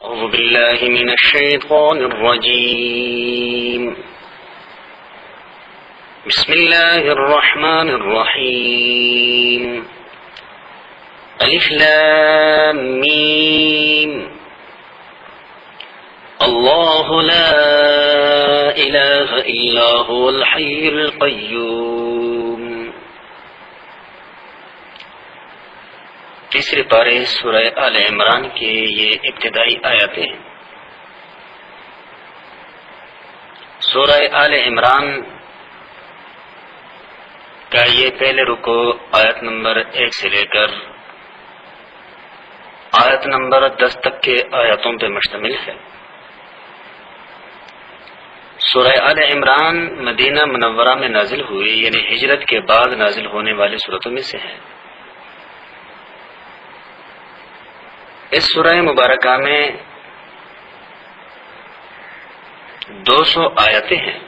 أعوذ بالله من الشيطان الرجيم. بسم الله الرحمن الرحيم. ألف لام ميم. الله لا إله إلا هو الحي القيوم. تیسرے پارے سورہ آل عمران کے یہ ابتدائی آیاتیں ہیں. سورہ آل عمران کا یہ پہلے رکو آیت نمبر 1 سے لے کر آیت نمبر 10 تک کے آیاتوں پر مشتمل ہے. سورہ آل عمران مدینہ منورہ میں نازل ہوئی، یعنی ہجرت کے بعد نازل ہونے والی سورتوں میں سے ہے. اس سورہ مبارکہ میں 200 آیتیں ہیں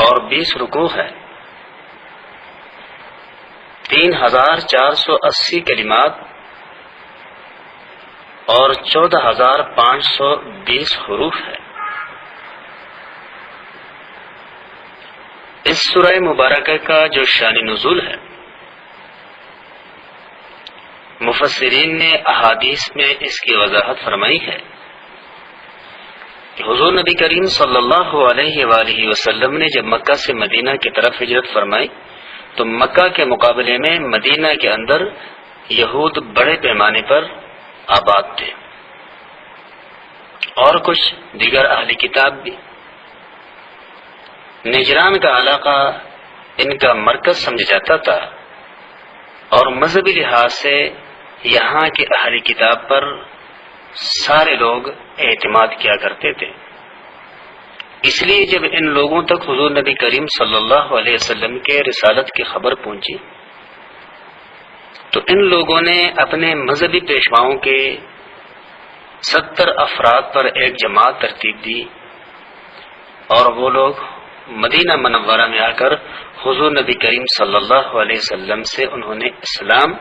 اور 20 رکوع ہے. 3480 کلمات اور 14520 حروف ہے. اس سورہ مبارکہ کا جو شان نزول ہے، مفسرین نے احادیث میں اس کی وضاحت فرمائی ہے کہ حضور نبی کریم صلی اللہ علیہ وآلہ وسلم نے جب مکہ سے مدینہ کی طرف ہجرت فرمائی تو مکہ کے مقابلے میں مدینہ کے اندر یہود بڑے پیمانے پر آباد تھے اور کچھ دیگر اہل کتاب بھی. نجران کا علاقہ ان کا مرکز سمجھا جاتا تھا اور مذہبی لحاظ سے یہاں کے اہل کتاب پر سارے لوگ اعتماد کیا کرتے تھے. اس لیے جب ان لوگوں تک حضور نبی کریم صلی اللہ علیہ وسلم کے رسالت کی خبر پہنچی تو ان لوگوں نے اپنے مذہبی پیشواؤں کے 70 افراد پر ایک جماعت ترتیب دی اور وہ لوگ مدینہ منورہ میں آ کر حضور نبی کریم صلی اللہ علیہ وسلم سے انہوں نے اسلام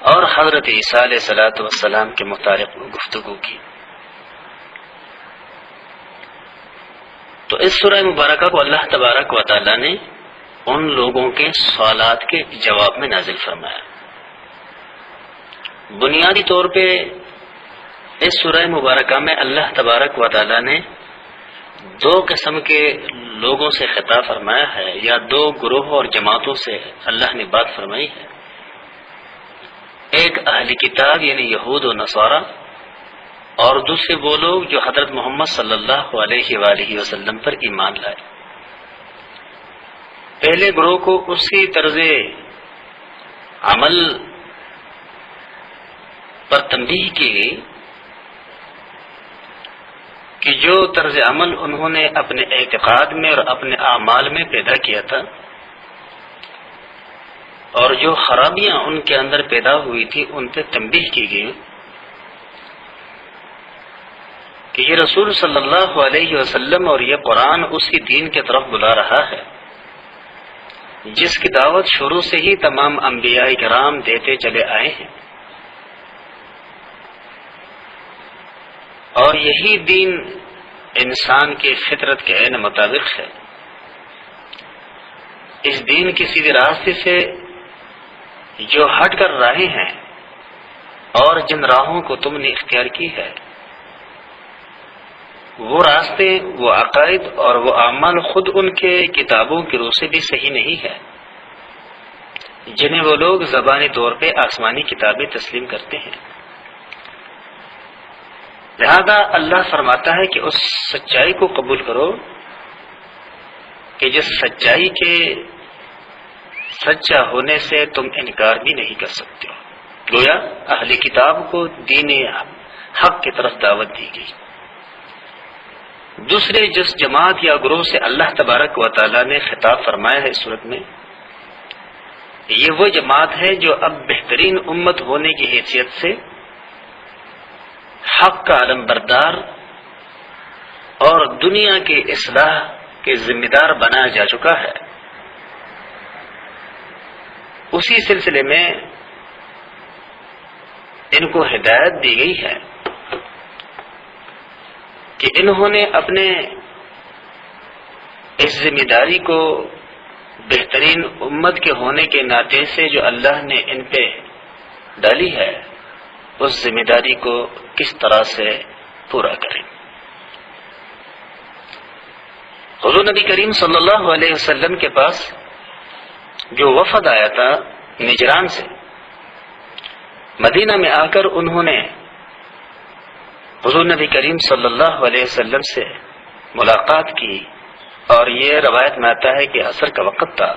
اور حضرت عیسیٰ علیہ الصلوۃ والسلام کے متعلق گفتگو کی. تو اس سورہ مبارکہ کو اللہ تبارک و تعالی نے ان لوگوں کے سوالات کے جواب میں نازل فرمایا. بنیادی طور پہ اس سورہ مبارکہ میں اللہ تبارک و تعالی نے 2 قسم کے لوگوں سے خطاب فرمایا ہے، یا 2 گروہ اور جماعتوں سے اللہ نے بات فرمائی ہے. ایک اہل کتاب یعنی یہود و نصارہ، اور دوسرے وہ لوگ جو حضرت محمد صلی اللہ علیہ وآلہ وسلم پر ایمان لائے. پہلے گروہ کو اسی طرز عمل پر تنبیہ کی گئی کہ جو طرز عمل انہوں نے اپنے اعتقاد میں اور اپنے اعمال میں پیدا کیا تھا اور جو خرابیاں ان کے اندر پیدا ہوئی تھی ان پہ تنبیہ کی گئی کہ یہ رسول صلی اللہ علیہ وسلم اور یہ قرآن اسی دین کی طرف بلا رہا ہے جس کی دعوت شروع سے ہی تمام انبیاء کرام دیتے چلے آئے ہیں، اور یہی دین انسان کے فطرت کے عین مطابق ہے. اس دین کے سیدھے راستے سے جو ہٹ کر رہے ہیں اور جن راہوں کو تم نے اختیار کی ہے، وہ راستے، وہ عقائد اور وہ اعمال خود ان کے کتابوں کی روح سے بھی صحیح نہیں ہے جنہیں وہ لوگ زبانی طور پہ آسمانی کتابیں تسلیم کرتے ہیں. لہذا اللہ فرماتا ہے کہ اس سچائی کو قبول کرو کہ جس سچائی کے سچا ہونے سے تم انکار بھی نہیں کر سکتے ہو. گویا اہل کتاب کو دین حق کی طرف دعوت دی گئی. دوسرے جس جماعت یا گروہ سے اللہ تبارک و تعالی نے خطاب فرمایا ہے اس صورت میں، یہ وہ جماعت ہے جو اب بہترین امت ہونے کی حیثیت سے حق کا علم بردار اور دنیا کے اصلاح کے ذمہ دار بنایا جا چکا ہے. اسی سلسلے میں ان کو ہدایت دی گئی ہے کہ انہوں نے اپنے اس ذمہ داری کو بہترین امت کے ہونے کے ناطے سے جو اللہ نے ان پہ ڈالی ہے اس ذمہ داری کو کس طرح سے پورا کریں۔ حضور نبی کریم صلی اللہ علیہ وسلم کے پاس جو وفد آیا تھا نجران سے، مدینہ میں آ کر انہوں نے حضور نبی کریم صلی اللہ علیہ وسلم سے ملاقات کی، اور یہ روایت میں آتا ہے کہ عصر کا وقت تھا۔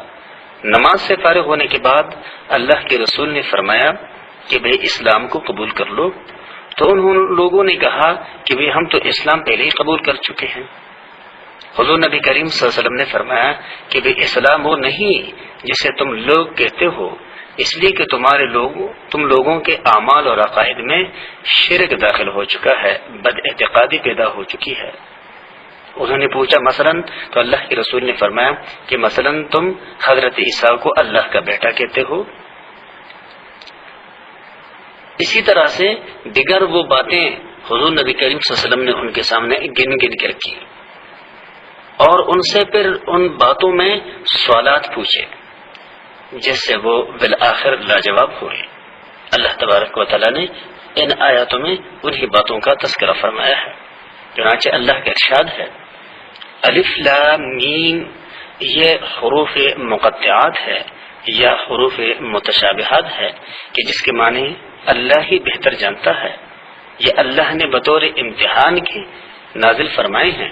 نماز سے فارغ ہونے کے بعد اللہ کے رسول نے فرمایا کہ بھئی اسلام کو قبول کر لو، تو انہوں لوگوں نے کہا کہ بھئی ہم تو اسلام پہلے ہی قبول کر چکے ہیں۔ حضور نبی کریم صلی اللہ علیہ وسلم نے فرمایا کہ بھئی اسلام وہ نہیں جسے تم لوگ کہتے ہو، اس لیے کہ تم لوگوں کے اعمال اور عقائد میں شرک داخل ہو چکا ہے، بد اعتقادی پیدا ہو چکی ہے۔ انہوں نے پوچھا مثلا، تو اللہ کے رسول نے فرمایا کہ مثلا تم حضرت عیسیٰ کو اللہ کا بیٹا کہتے ہو۔ اسی طرح سے دیگر وہ باتیں حضور نبی کریم صلی اللہ علیہ وسلم نے ان کے سامنے گن گن کر کی، اور ان سے پھر ان باتوں میں سوالات پوچھے جس سے وہ بالآخر لاجواب ہوئے۔ اللہ تبارک و تعالیٰ نے ان آیاتوں میں انہی باتوں کا تذکرہ فرمایا ہے۔ چنانچہ اللہ کا ارشاد ہے، الف لام میم، یہ حروف مقطعات ہے یا حروف متشابہات ہے کہ جس کے معنی اللہ ہی بہتر جانتا ہے۔ یہ اللہ نے بطور امتحان کے نازل فرمائے ہیں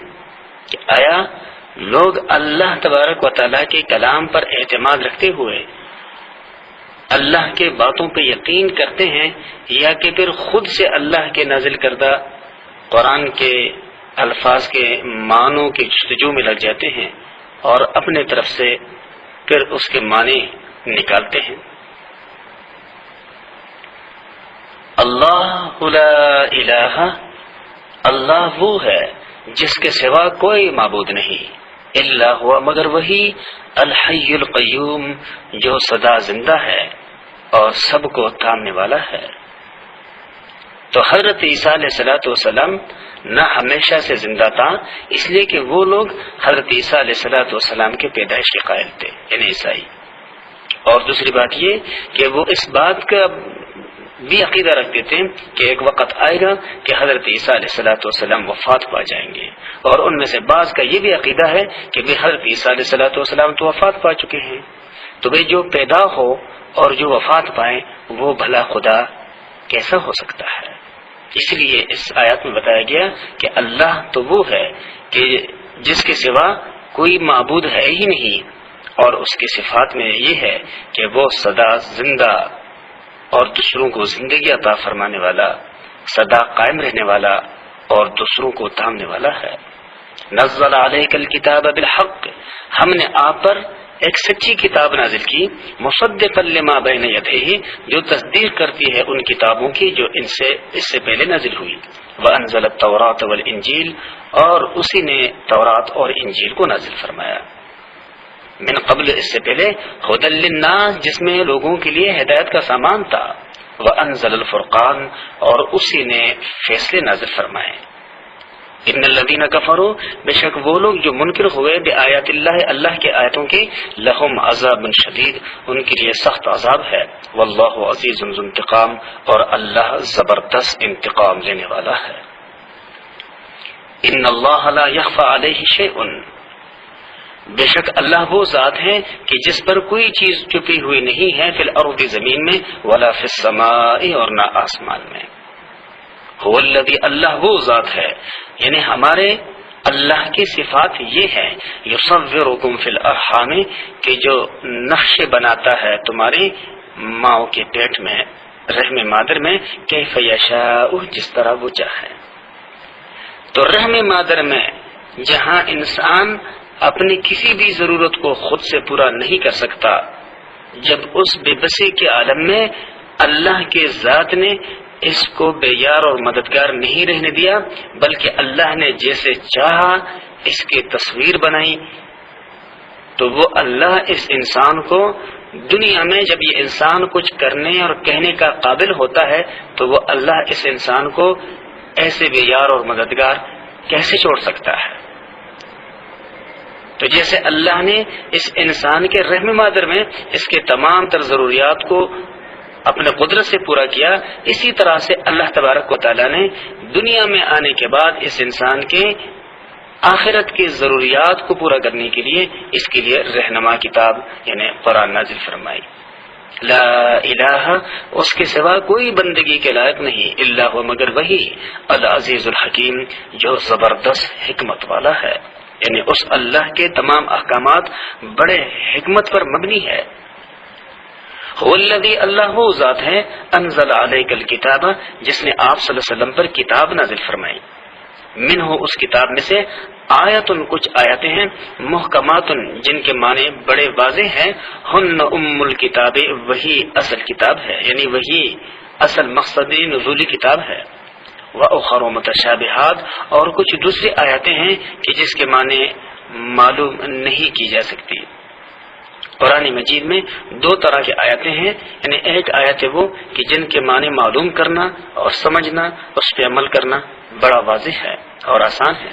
کہ آیا لوگ اللہ تبارک و تعالیٰ کے کلام پر اعتماد رکھتے ہوئے اللہ کے باتوں پہ یقین کرتے ہیں، یا کہ پھر خود سے اللہ کے نازل کردہ قرآن کے الفاظ کے معنوں کی جستجو میں لگ جاتے ہیں اور اپنے طرف سے پھر اس کے معنی نکالتے ہیں۔ اللہ لا الہ، اللہ وہ ہے جس کے سوا کوئی معبود نہیں، الا ہوا، مگر وہی، الحی القیوم، جو سدا زندہ ہے اور سب کو تھامنے والا ہے۔ تو حضرت عیسیٰ علیہ الصلوۃ والسلام نہ ہمیشہ سے زندہ تھا، اس لیے کہ وہ لوگ حضرت عیسیٰ علیہ الصلوۃ والسلام کے پیدائش کے قائل تھے، یعنی عیسائی۔ اور دوسری بات یہ کہ وہ اس بات کا بھی عقیدہ رکھتے تھے کہ ایک وقت آئے گا کہ حضرت عیسیٰ علیہ الصلوۃ والسلام وفات پا جائیں گے، اور ان میں سے بعض کا یہ بھی عقیدہ ہے کہ بھی حضرت عیسیٰ علیہ الصلوۃ والسلام تو وفات پا چکے ہیں، تو وہ جو پیدا ہو اور جو وفات پائے وہ بھلا خدا کیسا ہو سکتا ہے؟ اس لیے اس آیات میں بتایا گیا کہ اللہ تو وہ ہے کہ جس کے سوا کوئی معبود ہے ہی نہیں، اور اس کی صفات میں یہ ہے کہ وہ سدا زندہ اور دوسروں کو زندگی عطا فرمانے والا، سدا قائم رہنے والا اور دوسروں کو تھامنے والا ہے۔ نزل علیک الکتاب بالحق، ہم نے آپ پر ایک سچی کتاب نازل کی، مصدقا لما بین یدیہ، جو تصدیق کرتی ہے ان کتابوں کی جو اس سے پہلے نازل ہوئی۔ وانزل التوراۃ والانجیل، اور اسی نے تورات اور انجیل کو نازل فرمایا۔ من قبل، اس سے پہلے، ھدی للناس، جس میں لوگوں کے لیے ہدایت کا سامان تھا۔ وانزل الفرقان، اور اسی نے فیصلے نازل فرمائے۔ ان الذین کفروا، بے شک وہ لوگ جو منکر ہوئے بآیات اللہ، اللہ کے آیتوں کی، لہم عذاب شدید، ان کے لیے سخت عذاب ہے۔ واللہ عزیز ذو انتقام، اور اللہ زبردست انتقام لینے والا ہے۔ ان اللہ لا یخفی علیہ شیء، بے شک اللہ وہ ذات ہے کہ جس پر کوئی چیز چھپی ہوئی نہیں ہے، فی الارض، زمین میں، ولا فی السماء، اور نہ آسمان میں۔ هو الذی، اللہ وہ ذات ہے، یعنی ہمارے اللہ کی صفات یہ ہے، یصورکم فی الارحام، کہ جو نقشے بناتا ہے تمہاری ماں کے پیٹ میں، رحم مادر میں، کیف یشاء، جس طرح وہ چاہے۔ تو رحم مادر میں جہاں انسان اپنی کسی بھی ضرورت کو خود سے پورا نہیں کر سکتا، جب اس بے بسی کے عالم میں اللہ کے ذات نے اس کو بے یار اور مددگار نہیں رہنے دیا، بلکہ اللہ نے جیسے چاہا اس کی تصویر بنائی، تو وہ اللہ اس انسان کو دنیا میں جب یہ انسان کچھ کرنے اور کہنے کا قابل ہوتا ہے تو وہ اللہ اس انسان کو ایسے بے یار اور مددگار کیسے چھوڑ سکتا ہے؟ تو جیسے اللہ نے اس انسان کے رحم مادر میں اس کے تمام تر ضروریات کو اپنے قدرت سے پورا کیا، اسی طرح سے اللہ تبارک و تعالیٰ نے دنیا میں آنے کے بعد اس انسان کے آخرت کی ضروریات کو پورا کرنے کے لیے اس کے لیے رہنما کتاب یعنی قرآن نازل فرمائی۔ لا الہ، اس کے سوا کوئی بندگی کے لائق نہیں، الا ہوا، مگر وہی، العزیز الحکیم، جو زبردست حکمت والا ہے، یعنی اس اللہ کے تمام احکامات بڑے حکمت پر مبنی ہے۔ هو الذی، اللہ وہ ذات ہے، انزل علیک الکتاب، جس نے آپ صلی اللہ علیہ وسلم پر کتاب نازل فرمائی، منہ، اس کتاب میں سے، آیتن، کچھ آیتیں ہیں، محکمات، جن کے معنی بڑے واضح ہیں، ہن ام الکتاب، وہی اصل کتاب ہے، یعنی وہی اصل مقصد نزولی کتاب ہے، وَأُخَرُ مُتَشَابِهَاتٌ، اور کچھ دوسری آیتیں ہیں کہ جس کے معنی معلوم نہیں کی جا سکتی۔ قرآن مجید میں دو طرح کی آیتیں ہیں، یعنی ایک آیت وہ کہ جن کے معنی معلوم کرنا اور سمجھنا، اس پہ عمل کرنا بڑا واضح ہے اور آسان ہے،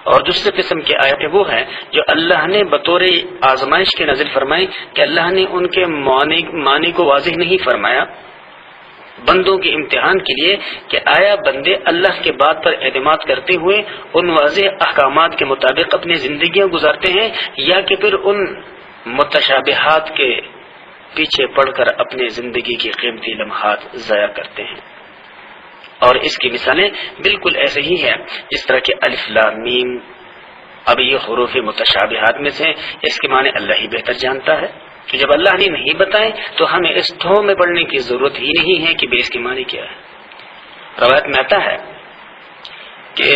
اور دوسرے قسم کی آیتیں وہ ہیں جو اللہ نے بطور آزمائش کے نازل فرمائی کہ اللہ نے ان کے معنی کو واضح نہیں فرمایا، بندوں کے امتحان کے لیے کہ آیا بندے اللہ کے بات پر اعتماد کرتے ہوئے ان واضح احکامات کے مطابق اپنی زندگیاں گزارتے ہیں، یا کہ پھر ان متشابہات کے پیچھے پڑ کر اپنی زندگی کی قیمتی لمحات ضائع کرتے ہیں۔ اور اس کی مثالیں بالکل ایسے ہی ہیں جس طرح کہ الف لام میم۔ اب یہ حروف متشابہات میں سے اس کے معنی اللہ ہی بہتر جانتا ہے کہ جب اللہ نے نہیں بتائے تو ہمیں اس تھو میں پڑھنے کی ضرورت ہی نہیں ہے کہ بے اس کی معنی کیا ہے۔ روایت میں آتا ہے کہ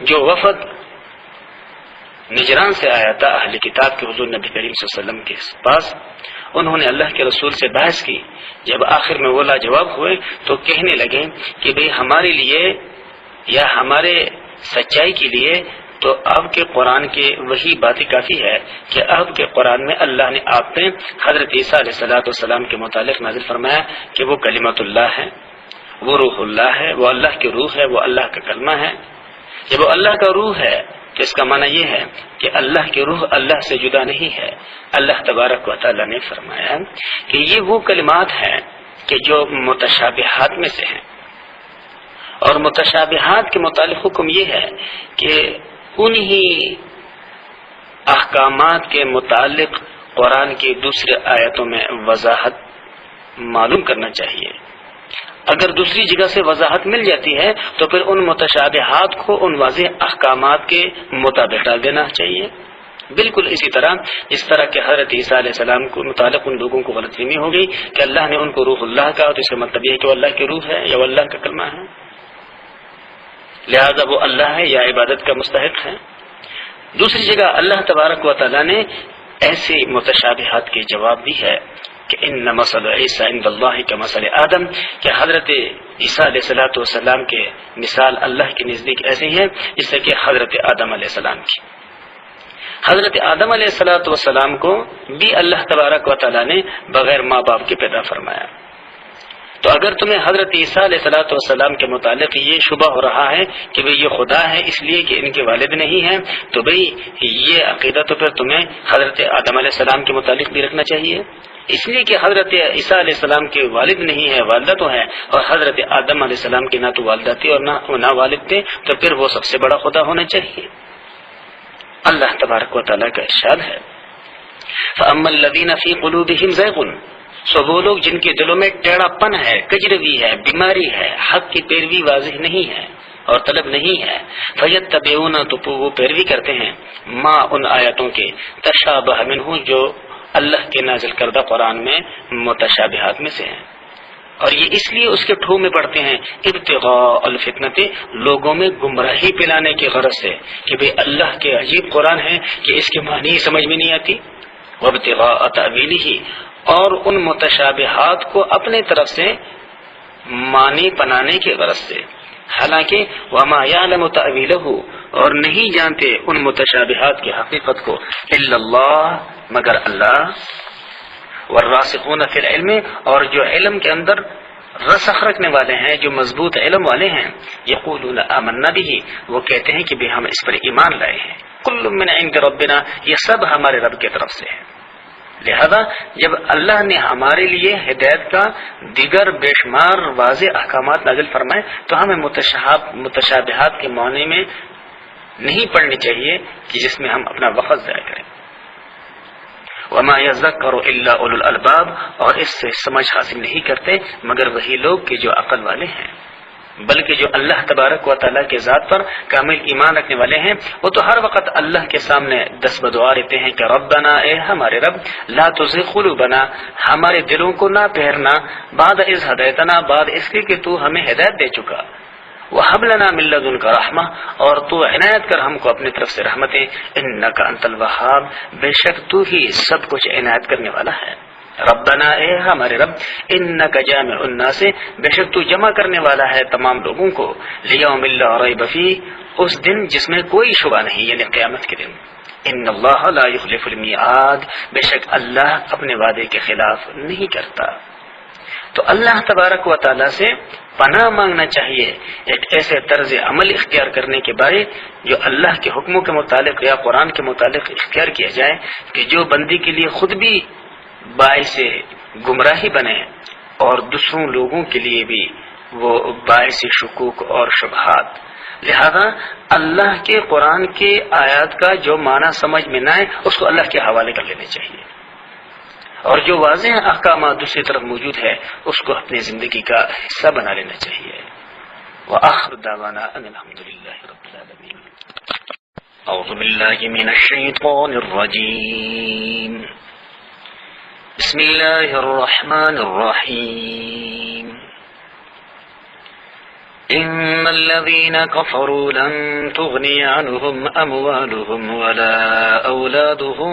جو وفد نجران سے آیا تھا اہل کتاب کے حضور نبی کریم صلی اللہ علیہ وسلم کے پاس، انہوں نے اللہ کے رسول سے بحث کی، جب آخر میں وہ لاجواب ہوئے تو کہنے لگے کہ بھئی ہمارے لیے یا ہمارے سچائی کے لیے تو آپ کے قرآن کی وہی باتیں کافی ہے کہ آپ کے قرآن میں اللہ نے آپ نے حضرت عیسیٰ علیہ السلام کے متعلق نازل فرمایا کہ وہ کلمت اللہ ہے، وہ روح اللہ ہے، وہ اللہ کی روح ہے، وہ اللہ کا کلمہ ہے۔ جب وہ اللہ کا روح ہے تو اس کا معنی یہ ہے کہ اللہ کی روح اللہ سے جدا نہیں ہے۔ اللہ تبارک و تعالی نے فرمایا کہ یہ وہ کلمات ہیں کہ جو متشابہات میں سے ہیں، اور متشابہات کے متعلق حکم یہ ہے کہ انہی احکامات کے متعلق قرآن کی دوسرے آیتوں میں وضاحت معلوم کرنا چاہیے۔ اگر دوسری جگہ سے وضاحت مل جاتی ہے تو پھر ان متشابہات کو ان واضح احکامات کے مطابق ڈال دینا چاہیے۔ بالکل اسی طرح اس طرح کہ حضرت عیسیٰ علیہ السلام کو متعلق ان لوگوں کو غلط فہمی ہو گئی کہ اللہ نے ان کو روح اللہ کہا تو اس کا مطلب یہ ہے کہ وہ اللہ کی روح ہے یا وہ اللہ کا کلمہ ہے، لہذا وہ اللہ ہے یا عبادت کا مستحق ہے۔ دوسری جگہ اللہ تبارک و تعالیٰ نے ایسے متشابہات کے جواب دی ہے کہ ان مثل عیسیٰ عند اللہ کمثل آدم، کہ حضرت عیسیٰ علیہ السلام کے مثال اللہ کے نزدیک ایسے ہی ہے جیسے کہ حضرت آدم علیہ السلام کی۔ حضرت آدم علیہ السلام کو بھی اللہ تبارک و تعالیٰ نے بغیر ماں باپ کے پیدا فرمایا، تو اگر تمہیں حضرت عیسیٰ علیہ السلام کے متعلق یہ شبہ ہو رہا ہے کہ بھئی یہ خدا ہے اس لیے کہ ان کے والد نہیں ہیں، تو بھئی یہ عقیدہ تو پھر تمہیں حضرت آدم علیہ السلام کے متعلق بھی رکھنا چاہیے، اس لیے کہ حضرت عیسیٰ علیہ السلام کے والد نہیں ہے، والدہ تو ہے، اور حضرت آدم علیہ السلام کے نہ تو والدہ تھی اور نہ والد تھے، تو پھر وہ سب سے بڑا خدا ہونا چاہیے۔ اللہ تبارک و تعالیٰ کا ارشاد ہے فَأَمَّا الَّذِينَ فِي قُلُوبِهِمْ زَيْغٌ، سو وہ لوگ جن کے دلوں میں ٹیڑھا پن ہے، کجروی ہے، بیماری ہے، حق کی پیروی واضح نہیں ہے اور طلب نہیں ہے، فَيَتَّبِعُونَ، تو وہ پیروی کرتے ہیں، ما ان آیتوں کے، تشابہ منہ، جو اللہ کے نازل کردہ قرآن میں متشابہات میں سے ہیں، اور یہ اس لیے اس کے ٹھو میں پڑتے ہیں ابتغاء الفتنۃ، لوگوں میں گمراہی پلانے کی غرض سے کہ بھئی اللہ کے عجیب قرآن ہے کہ اس کے معنی سمجھ میں نہیں آتی، وابتغاء تأویلہ، اور ان متشابہات کو اپنے طرف سے معنی بنانے کی غرض سے، حالانکہ وما یعلم تأویلہ، اور نہیں جانتے ان متشابہات کی حقیقت کو الا اللہ، مگر اللہ، والراسخون فی العلم، اور جو علم کے اندر رسخ رکھنے والے ہیں، جو مضبوط علم والے ہیں، یقولون آمنا به، وہ کہتے ہیں کہ بھی ہم اس پر ایمان لائے ہیں، کل من عند ربنا، یہ سب ہمارے رب کی طرف سے ہے۔ لہذا جب اللہ نے ہمارے لیے ہدایت کا دیگر بے شمار واضح احکامات نازل فرمائے تو ہمیں متشابہات کے معنی میں نہیں پڑھنی چاہیے کہ جس میں ہم اپنا وقت ضائع کریں۔ وما يذكر الا اولو الالباب، اور اس سے سمجھ حاصل نہیں کرتے مگر وہی لوگ کہ جو عقل والے ہیں، بلکہ جو اللہ تبارک و تعالیٰ کے ذات پر کامل ایمان رکھنے والے ہیں وہ تو ہر وقت اللہ کے سامنے دست بدعا رہتے ہیں کہ ربنا، اے ہمارے رب، لا تزغ قلوبنا، ہمارے دلوں کو نہ پھیرنا، بعد اذ ہدیتنا، بعد اس کے کہ تو ہمیں ہدایت دے چکا، وہب لنا من لدنک رحمہ، اور تو عنایت کر ہم کو اپنی طرف سے رحمتیں، انک انت الوہاب، بے شک تو ہی سب کچھ عنایت کرنے والا ہے۔ ربنا، اے ہمارے رب، انک جامع الناس، بے شک تو جمع کرنے والا ہے تمام لوگوں کو، لیوم لا ریب فیہ، اس دن جس میں کوئی شبہ نہیں، یعنی قیامت کے دن۔ ان اللہ لا یخلف المیعاد، بے شک اللہ اپنے وعدے کے خلاف نہیں کرتا۔ تو اللہ تبارک و تعالیٰ سے پناہ مانگنا چاہیے ایک ایسے طرز عمل اختیار کرنے کے بارے جو اللہ کے حکموں کے متعلق یا قرآن کے متعلق اختیار کیا جائے کہ جو بندی کے لیے خود بھی باعث گمراہی بنے اور دوسروں لوگوں کے لیے بھی وہ باعث شکوک اور شبہات۔ لہذا اللہ کے قرآن کے آیات کا جو معنی سمجھ میں نہ آئے اس کو اللہ کے حوالے کر لینے چاہیے، اور جو واضح احکامات دوسری طرف موجود ہے اس کو اپنی زندگی کا حصہ بنا لینا چاہیے۔ وآخر دعوانا ان الحمد للہ رب العالمین۔ اعوذ باللہ من الشیطان الرجیم، بسم اللہ الرحمن الرحیم۔ ان الذين كفروا لن تغني عنهم اموالهم ولا اولادهم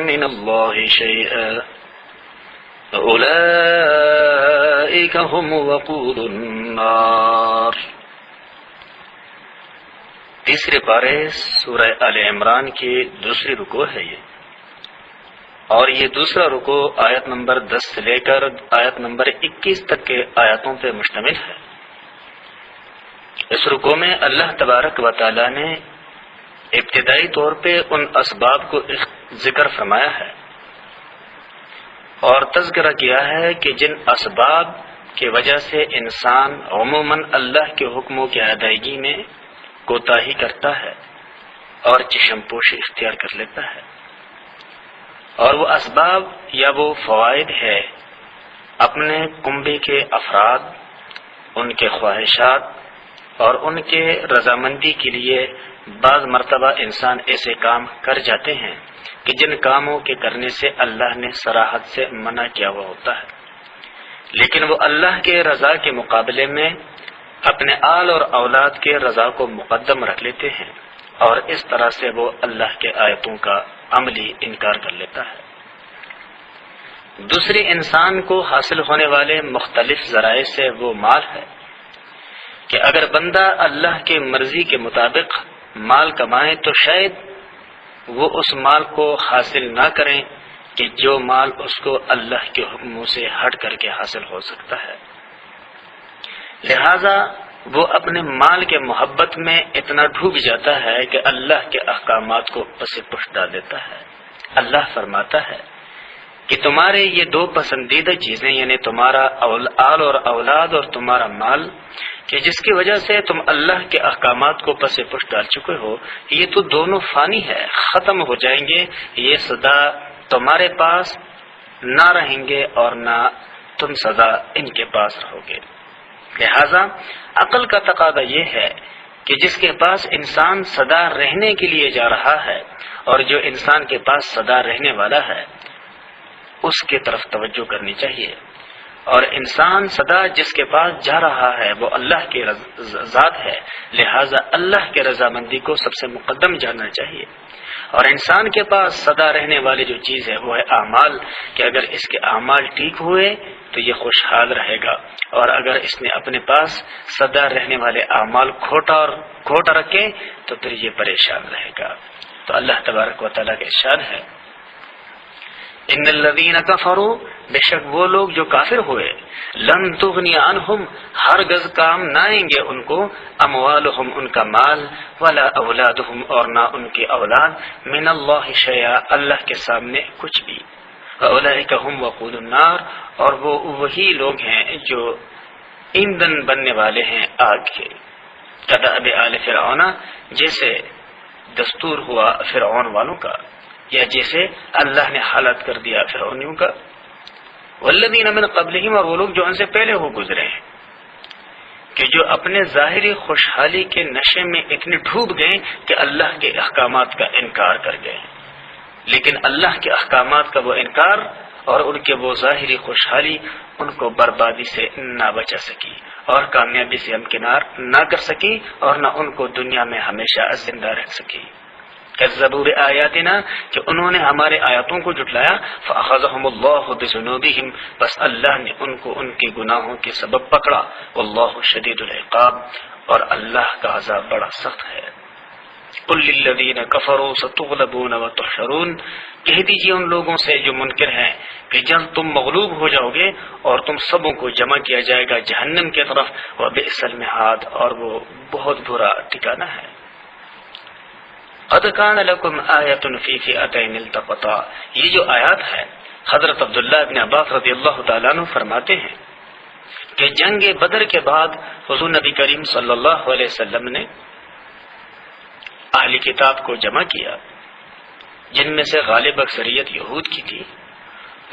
من الله شيئا اولئك هم وقود النار۔ تیسرے پارے سورہ آل عمران کی دوسری رکوع ہے یہ، اور یہ دوسرا رکوع آیت نمبر 10 سے لے کر آیت نمبر 21 تک کے آیاتوں پر مشتمل ہے۔ اس رکوع میں اللہ تبارک و تعالی نے ابتدائی طور پہ ان اسباب کو ذکر فرمایا ہے اور تذکرہ کیا ہے کہ جن اسباب کی وجہ سے انسان عموماً اللہ کے حکموں کی ادائیگی میں کوتاہی کرتا ہے اور چشم پوشی اختیار کر لیتا ہے، اور وہ اسباب یا وہ فوائد ہے اپنے کنبے کے افراد، ان کے خواہشات اور ان کے رضامندی کے لیے بعض مرتبہ انسان ایسے کام کر جاتے ہیں کہ جن کاموں کے کرنے سے اللہ نے صراحت سے منع کیا ہوا ہوتا ہے، لیکن وہ اللہ کے رضا کے مقابلے میں اپنے آل اور اولاد کے رضا کو مقدم رکھ لیتے ہیں، اور اس طرح سے وہ اللہ کے آیتوں کا عملی انکار کر لیتا ہے۔ دوسری انسان کو حاصل ہونے والے مختلف ذرائع سے وہ مال ہے کہ اگر بندہ اللہ کے مرضی کے مطابق مال کمائے تو شاید وہ اس مال کو حاصل نہ کریں کہ جو مال اس کو اللہ کے حکموں سے ہٹ کر کے حاصل ہو سکتا ہے، لہذا وہ اپنے مال کے محبت میں اتنا ڈوب جاتا ہے کہ اللہ کے احکامات کو پس پش ڈال دیتا ہے۔ اللہ فرماتا ہے کہ تمہارے یہ دو پسندیدہ چیزیں، یعنی تمہارا آل اور اولاد اور تمہارا مال، کہ جس کی وجہ سے تم اللہ کے احکامات کو پس پش ڈال چکے ہو، یہ تو دونوں فانی ہے، ختم ہو جائیں گے، یہ سدا تمہارے پاس نہ رہیں گے اور نہ تم سدا ان کے پاس رہو گے۔ لہذا عقل کا تقاضا یہ ہے کہ جس کے پاس انسان سدا رہنے کے لیے جا رہا ہے اور جو انسان کے پاس سدا رہنے والا ہے اس کے طرف توجہ کرنی چاہیے، اور انسان سدا جس کے پاس جا رہا ہے وہ اللہ کی ذات ہے، لہذا اللہ کے رضامندی کو سب سے مقدم جاننا چاہیے، اور انسان کے پاس سدا رہنے والی جو چیز ہے وہ ہے اعمال، کہ اگر اس کے اعمال ٹھیک ہوئے تو یہ خوشحال رہے گا، اور اگر اس نے اپنے پاس سدا رہنے والے اعمال کھوٹا رکھے تو پھر یہ پریشان رہے گا۔ تو اللہ تبارک و تعالیٰ کا ارشاد ہے ان الذین کفروا، بے شک وہ لوگ جو کافر ہوئے، لن تغنی عنہم، ہرگز کام نہ آئیں گے ان کو، اموالہم، ان کا مال، ولا اولادہم، اور نہ ان کی اولاد، من اللہ شیئا، اللہ کے سامنے کچھ بھی، اولئک ہم وقود النار، اور وہ وہی لوگ ہیں جو ایندھن بننے والے ہیں آگ کے، کدأب آل فرعون، جیسے دستور ہوا فرعون والوں کا، یا جیسے اللہ نے حالت کر دیا فرعونیوں کا، والذین من قبلہم، اور وہ لوگ جو ان سے پہلے ہو گزرے ہیں، کہ جو اپنے ظاہری خوشحالی کے نشے میں اتنے ڈوب گئے کہ اللہ کے احکامات کا انکار کر گئے، لیکن اللہ کے احکامات کا وہ انکار اور ان کے وہ ظاہری خوشحالی ان کو بربادی سے نہ بچا سکی اور کامیابی سے ہمکنار نہ کر سکی، اور نہ ان کو دنیا میں ہمیشہ زندہ رکھ سکی۔ کذبوا بآیاتنا، کہ انہوں نے ہمارے آیاتوں کو جھٹلایا، فأخذهم اللہ بذنوبہم، بس اللہ نے ان کو ان کے گناہوں کے سبب پکڑا، واللہ شدید العقاب، اور اللہ کا عذاب بڑا سخت ہے۔ قل للذین کفروا ستغلبون وتحشرون، کہہ دیجیے ان لوگوں سے جو منکر ہیں کہ جب تم مغلوب ہو جاؤ گے اور تم سبوں کو جمع کیا جائے گا جہنم کی طرف، وبئس المہاد، اور وہ بہت برا ٹھکانہ ہے۔ قد کان لکم آیۃ فی فئتین التقطا، یہ جو آیات ہے حضرت عبداللہ ابن عباس رضی اللہ تعالیٰ عنہ فرماتے ہیں کہ جنگ بدر کے بعد حضور نبی کریم صلی اللہ علیہ وسلم نے اہل کتاب کو جمع کیا، جن میں سے غالب اکثریت یہود کی تھی،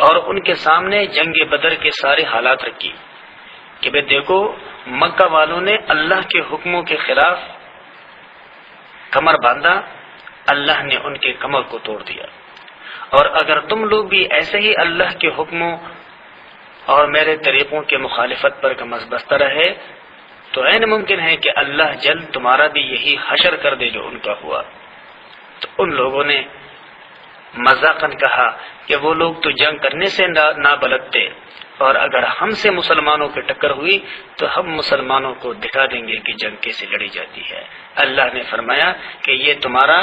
اور ان کے سامنے جنگ بدر کے سارے حالات رکھی کہ بھئی دیکھو، مکہ والوں نے اللہ کے حکموں کے خلاف کمر باندھا، اللہ نے ان کے کمر کو توڑ دیا، اور اگر تم لوگ بھی ایسے ہی اللہ کے حکموں اور میرے طریقوں کے مخالفت پر کمر بستہ رہے تو عین ممکن ہے کہ اللہ جلد تمہارا بھی یہی حشر کر دے جو ان کا ہوا۔ تو ان لوگوں نے مذاقاً کہا کہ وہ لوگ تو جنگ کرنے سے نہ بلد تھے، اور اگر ہم سے مسلمانوں کی ٹکر ہوئی تو ہم مسلمانوں کو دکھا دیں گے کہ جنگ کیسے لڑی جاتی ہے۔ اللہ نے فرمایا کہ یہ تمہارا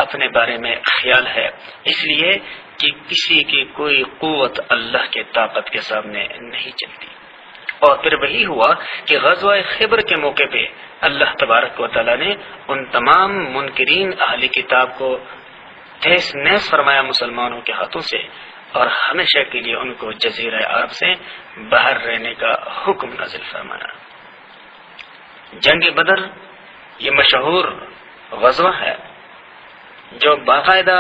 اپنے بارے میں خیال ہے، اس لیے کہ کسی کی کوئی قوت اللہ کے طاقت کے سامنے نہیں چلتی۔ اور پھر وہی ہوا کہ غزوہ خیبر کے موقع پہ اللہ تبارک و تعالیٰ نے ان تمام منکرین اہل کتاب کو تہس نہس فرمایا مسلمانوں کے ہاتھوں سے، اور ہمیشہ کے لیے ان کو جزیرہ عرب سے باہر رہنے کا حکم نازل فرمایا۔ جنگ بدر یہ مشہور غزوہ ہے جو باقاعدہ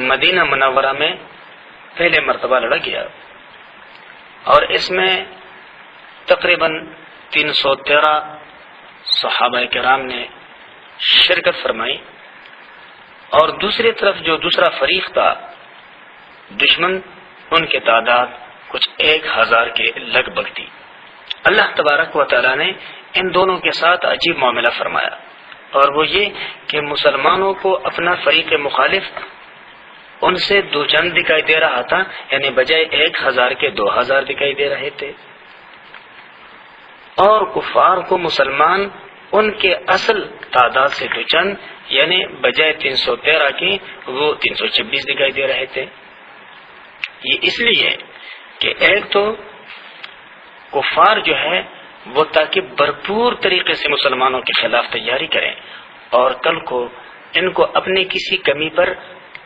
مدینہ منورہ میں پہلے مرتبہ لڑا گیا، اور اس میں تقریباً 313 صحابہ کرام نے شرکت فرمائی، اور دوسری طرف جو دوسرا فریق تھا دشمن، ان کی تعداد کچھ 1000 کے لگ بھگ تھی۔ اللہ تبارک و تعالیٰ نے ان دونوں کے ساتھ عجیب معاملہ فرمایا، اور وہ یہ کہ مسلمانوں کو اپنا فریق مخالف ان سے دو چند دکھائی دے رہا تھا، یعنی بجائے 1000 کے 2000 دکھائی دے رہے تھے، اور کفار کو مسلمان ان کے اصل تعداد سے دو چند، یعنی بجائے 313 کی وہ 326 دکھائی دے رہے تھے۔ یہ اس لیے کہ ایک تو کفار جو ہے وہ تاکہ بھرپور طریقے سے مسلمانوں کے خلاف تیاری کریں، اور کل کو ان کو اپنے کسی کمی پر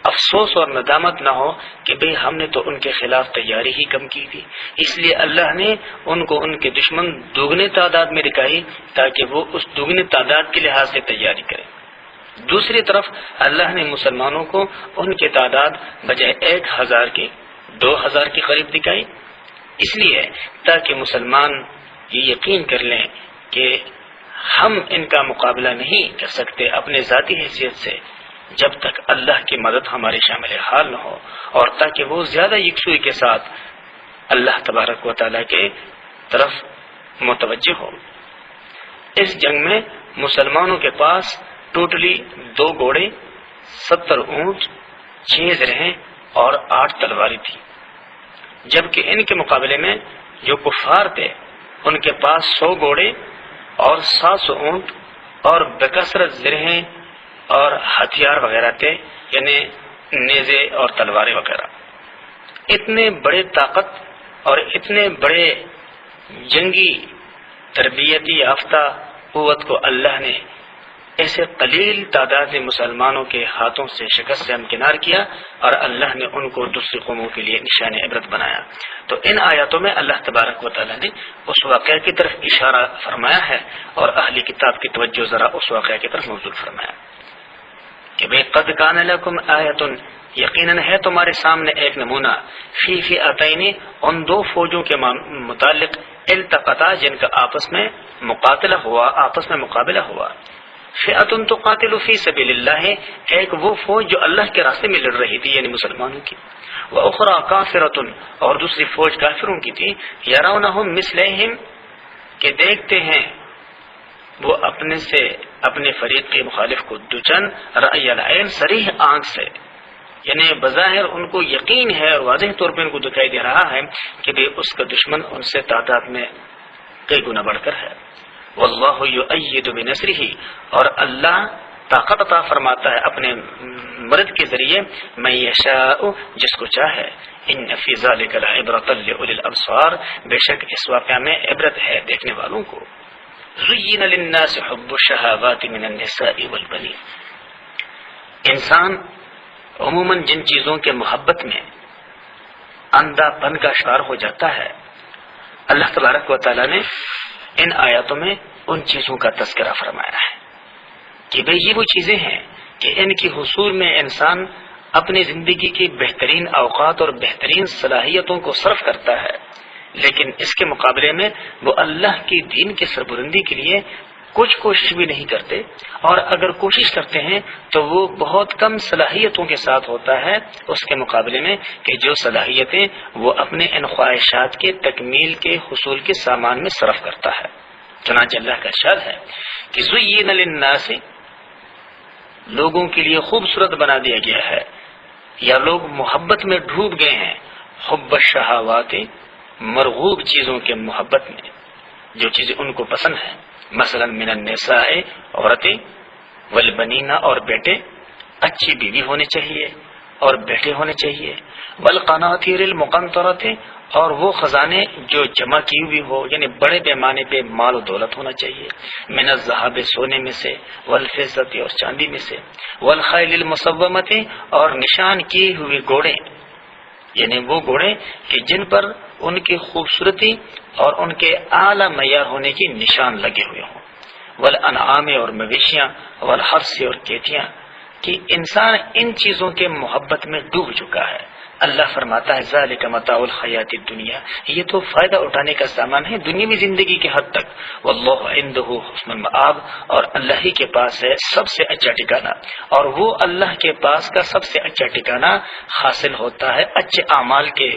افسوس اور ندامت نہ ہو کہ بھئی ہم نے تو ان کے خلاف تیاری ہی کم کی تھی، اس لیے اللہ نے ان کو ان کے دشمن دوگنے تعداد میں دکھائی تاکہ وہ اس دوگنے تعداد کے لحاظ سے تیاری کریں۔ دوسری طرف اللہ نے مسلمانوں کو ان کی تعداد بجائے 1000 کی 2000 کے قریب دکھائی، اس لیے تاکہ مسلمان یہ یقین کر لیں کہ ہم ان کا مقابلہ نہیں کر سکتے اپنے ذاتی حیثیت سے جب تک اللہ کی مدد ہمارے شامل حال نہ ہو، اور تاکہ وہ زیادہ یکسوئی کے ساتھ اللہ تبارک و تعالیٰ کے طرف متوجہ ہو۔ اس جنگ میں مسلمانوں کے پاس ٹوٹلی 2 گھوڑے، 70 اونٹ، 6 زرہیں اور 8 تلواریں تھی، جبکہ ان کے مقابلے میں جو کفار تھے ان کے پاس 100 گھوڑے اور 700 اونٹ اور بکثرت زرہیں اور ہتھیار وغیرہ تھے، یعنی نیزے اور تلواریں وغیرہ۔ اتنے بڑے طاقت اور اتنے بڑے جنگی تربیتی یافتہ قوت کو اللہ نے ایسے قلیل تعداد مسلمانوں کے ہاتھوں سے شکست سے ہمکنار کیا، اور اللہ نے ان کو دوسری قوموں کے لیے نشان عبرت بنایا۔ تو ان آیاتوں میں اللہ تبارک و تعالی نے اس واقعہ کی طرف اشارہ فرمایا ہے، اور اہل کتاب کی توجہ ذرا اس واقعہ کی طرف مبذول فرمایا کہ بے قد کان لکم آیۃ، یقیناً ہے تمہارے سامنے ایک نمونہ، فی فئتین، ان دو فوجوں کے متعلق، التقطا، جن کا آپس میں مقابلہ ہوا، فئۃ تقاتل فی سبیل اللہ، ایک وہ فوج جو اللہ کے راستے میں لڑ رہی تھی یعنی مسلمانوں کی، واخری کافرۃ، اور دوسری فوج کافروں کی تھی، یرونہم مثلہم، کہ دیکھتے ہیں وہ اپنے فریق کے مخالف کو دچن رأی العین، صریح آنکھ سے، یعنی بظاہر ان کو یقین ہے اور واضح طور پہ ان کو دکھائی دے رہا ہے کہ بھی اس کا دشمن ان سے تعداد میں کئی گنا بڑھ کر ہے۔ واللہ یؤید بنصرہ، اور اللہ طاقت عطا فرماتا ہے اپنے مدد کے ذریعے، من یشاء، جس کو چاہے، ان فی ذلک لعبرۃ لأولی الابصار، بے شک اس واقعہ میں عبرت ہے دیکھنے والوں کو۔ زین للناس حب الشہوات من النساء والبنین، انسان عموماً جن چیزوں کے محبت میں اندھا پن کا شکار ہو جاتا ہے، اللہ تبارک و تعالی نے ان آیاتوں میں ان چیزوں کا تذکرہ فرمایا ہے کہ بھئی یہ وہ چیزیں ہیں کہ ان کی حصول میں انسان اپنی زندگی کی بہترین اوقات اور بہترین صلاحیتوں کو صرف کرتا ہے، لیکن اس کے مقابلے میں وہ اللہ کی دین کی سربلندی کے لیے کچھ کوشش بھی نہیں کرتے، اور اگر کوشش کرتے ہیں تو وہ بہت کم صلاحیتوں کے ساتھ ہوتا ہے اس کے مقابلے میں کہ جو صلاحیتیں وہ اپنے ان خواہشات کے تکمیل کے حصول کے سامان میں صرف کرتا ہے۔ چنانچہ اللہ کا ارشاد ہے کہ زین للناس، لوگوں کے لیے خوبصورت بنا دیا گیا ہے، یا لوگ محبت میں ڈوب گئے ہیں، حب الشہوات، مرغوب چیزوں کے محبت میں، جو چیزیں ان کو پسند ہیں، مثلا من النساء، عورتیں، والبنین، اور بیٹے، اچھی بیوی ہونی چاہیے اور بیٹے ہونے چاہیے، والقناطیر المقنطرۃ، اور وہ خزانے جو جمع کی ہوئی ہو، یعنی بڑے پیمانے پہ مال و دولت ہونا چاہیے، من الذهب، سونے میں سے، والفضۃ، اور چاندی میں سے، والخیل المسومۃ، اور نشان کیے ہوئے گھوڑے، یعنی وہ گھوڑے کہ جن پر ان کی خوبصورتی اور ان کے اعلیٰ معیار ہونے کی نشان لگے ہوئے ہوں، والانعام، اور مویشیاں، والحرث، اور کھیتیاں، کہ انسان ان چیزوں کے محبت میں ڈوب چکا ہے۔ اللہ فرماتا ہے ذالک متاع الحیات الدنیا، یہ تو فائدہ اٹھانے کا سامان ہے دنیاوی زندگی کے حد تک، واللہ عندہ حسن المآب، اور اللہ ہی کے پاس ہے سب سے اچھا ٹھکانہ، اور وہ اللہ کے پاس کا سب سے اچھا ٹھکانہ حاصل ہوتا ہے اچھے اعمال کے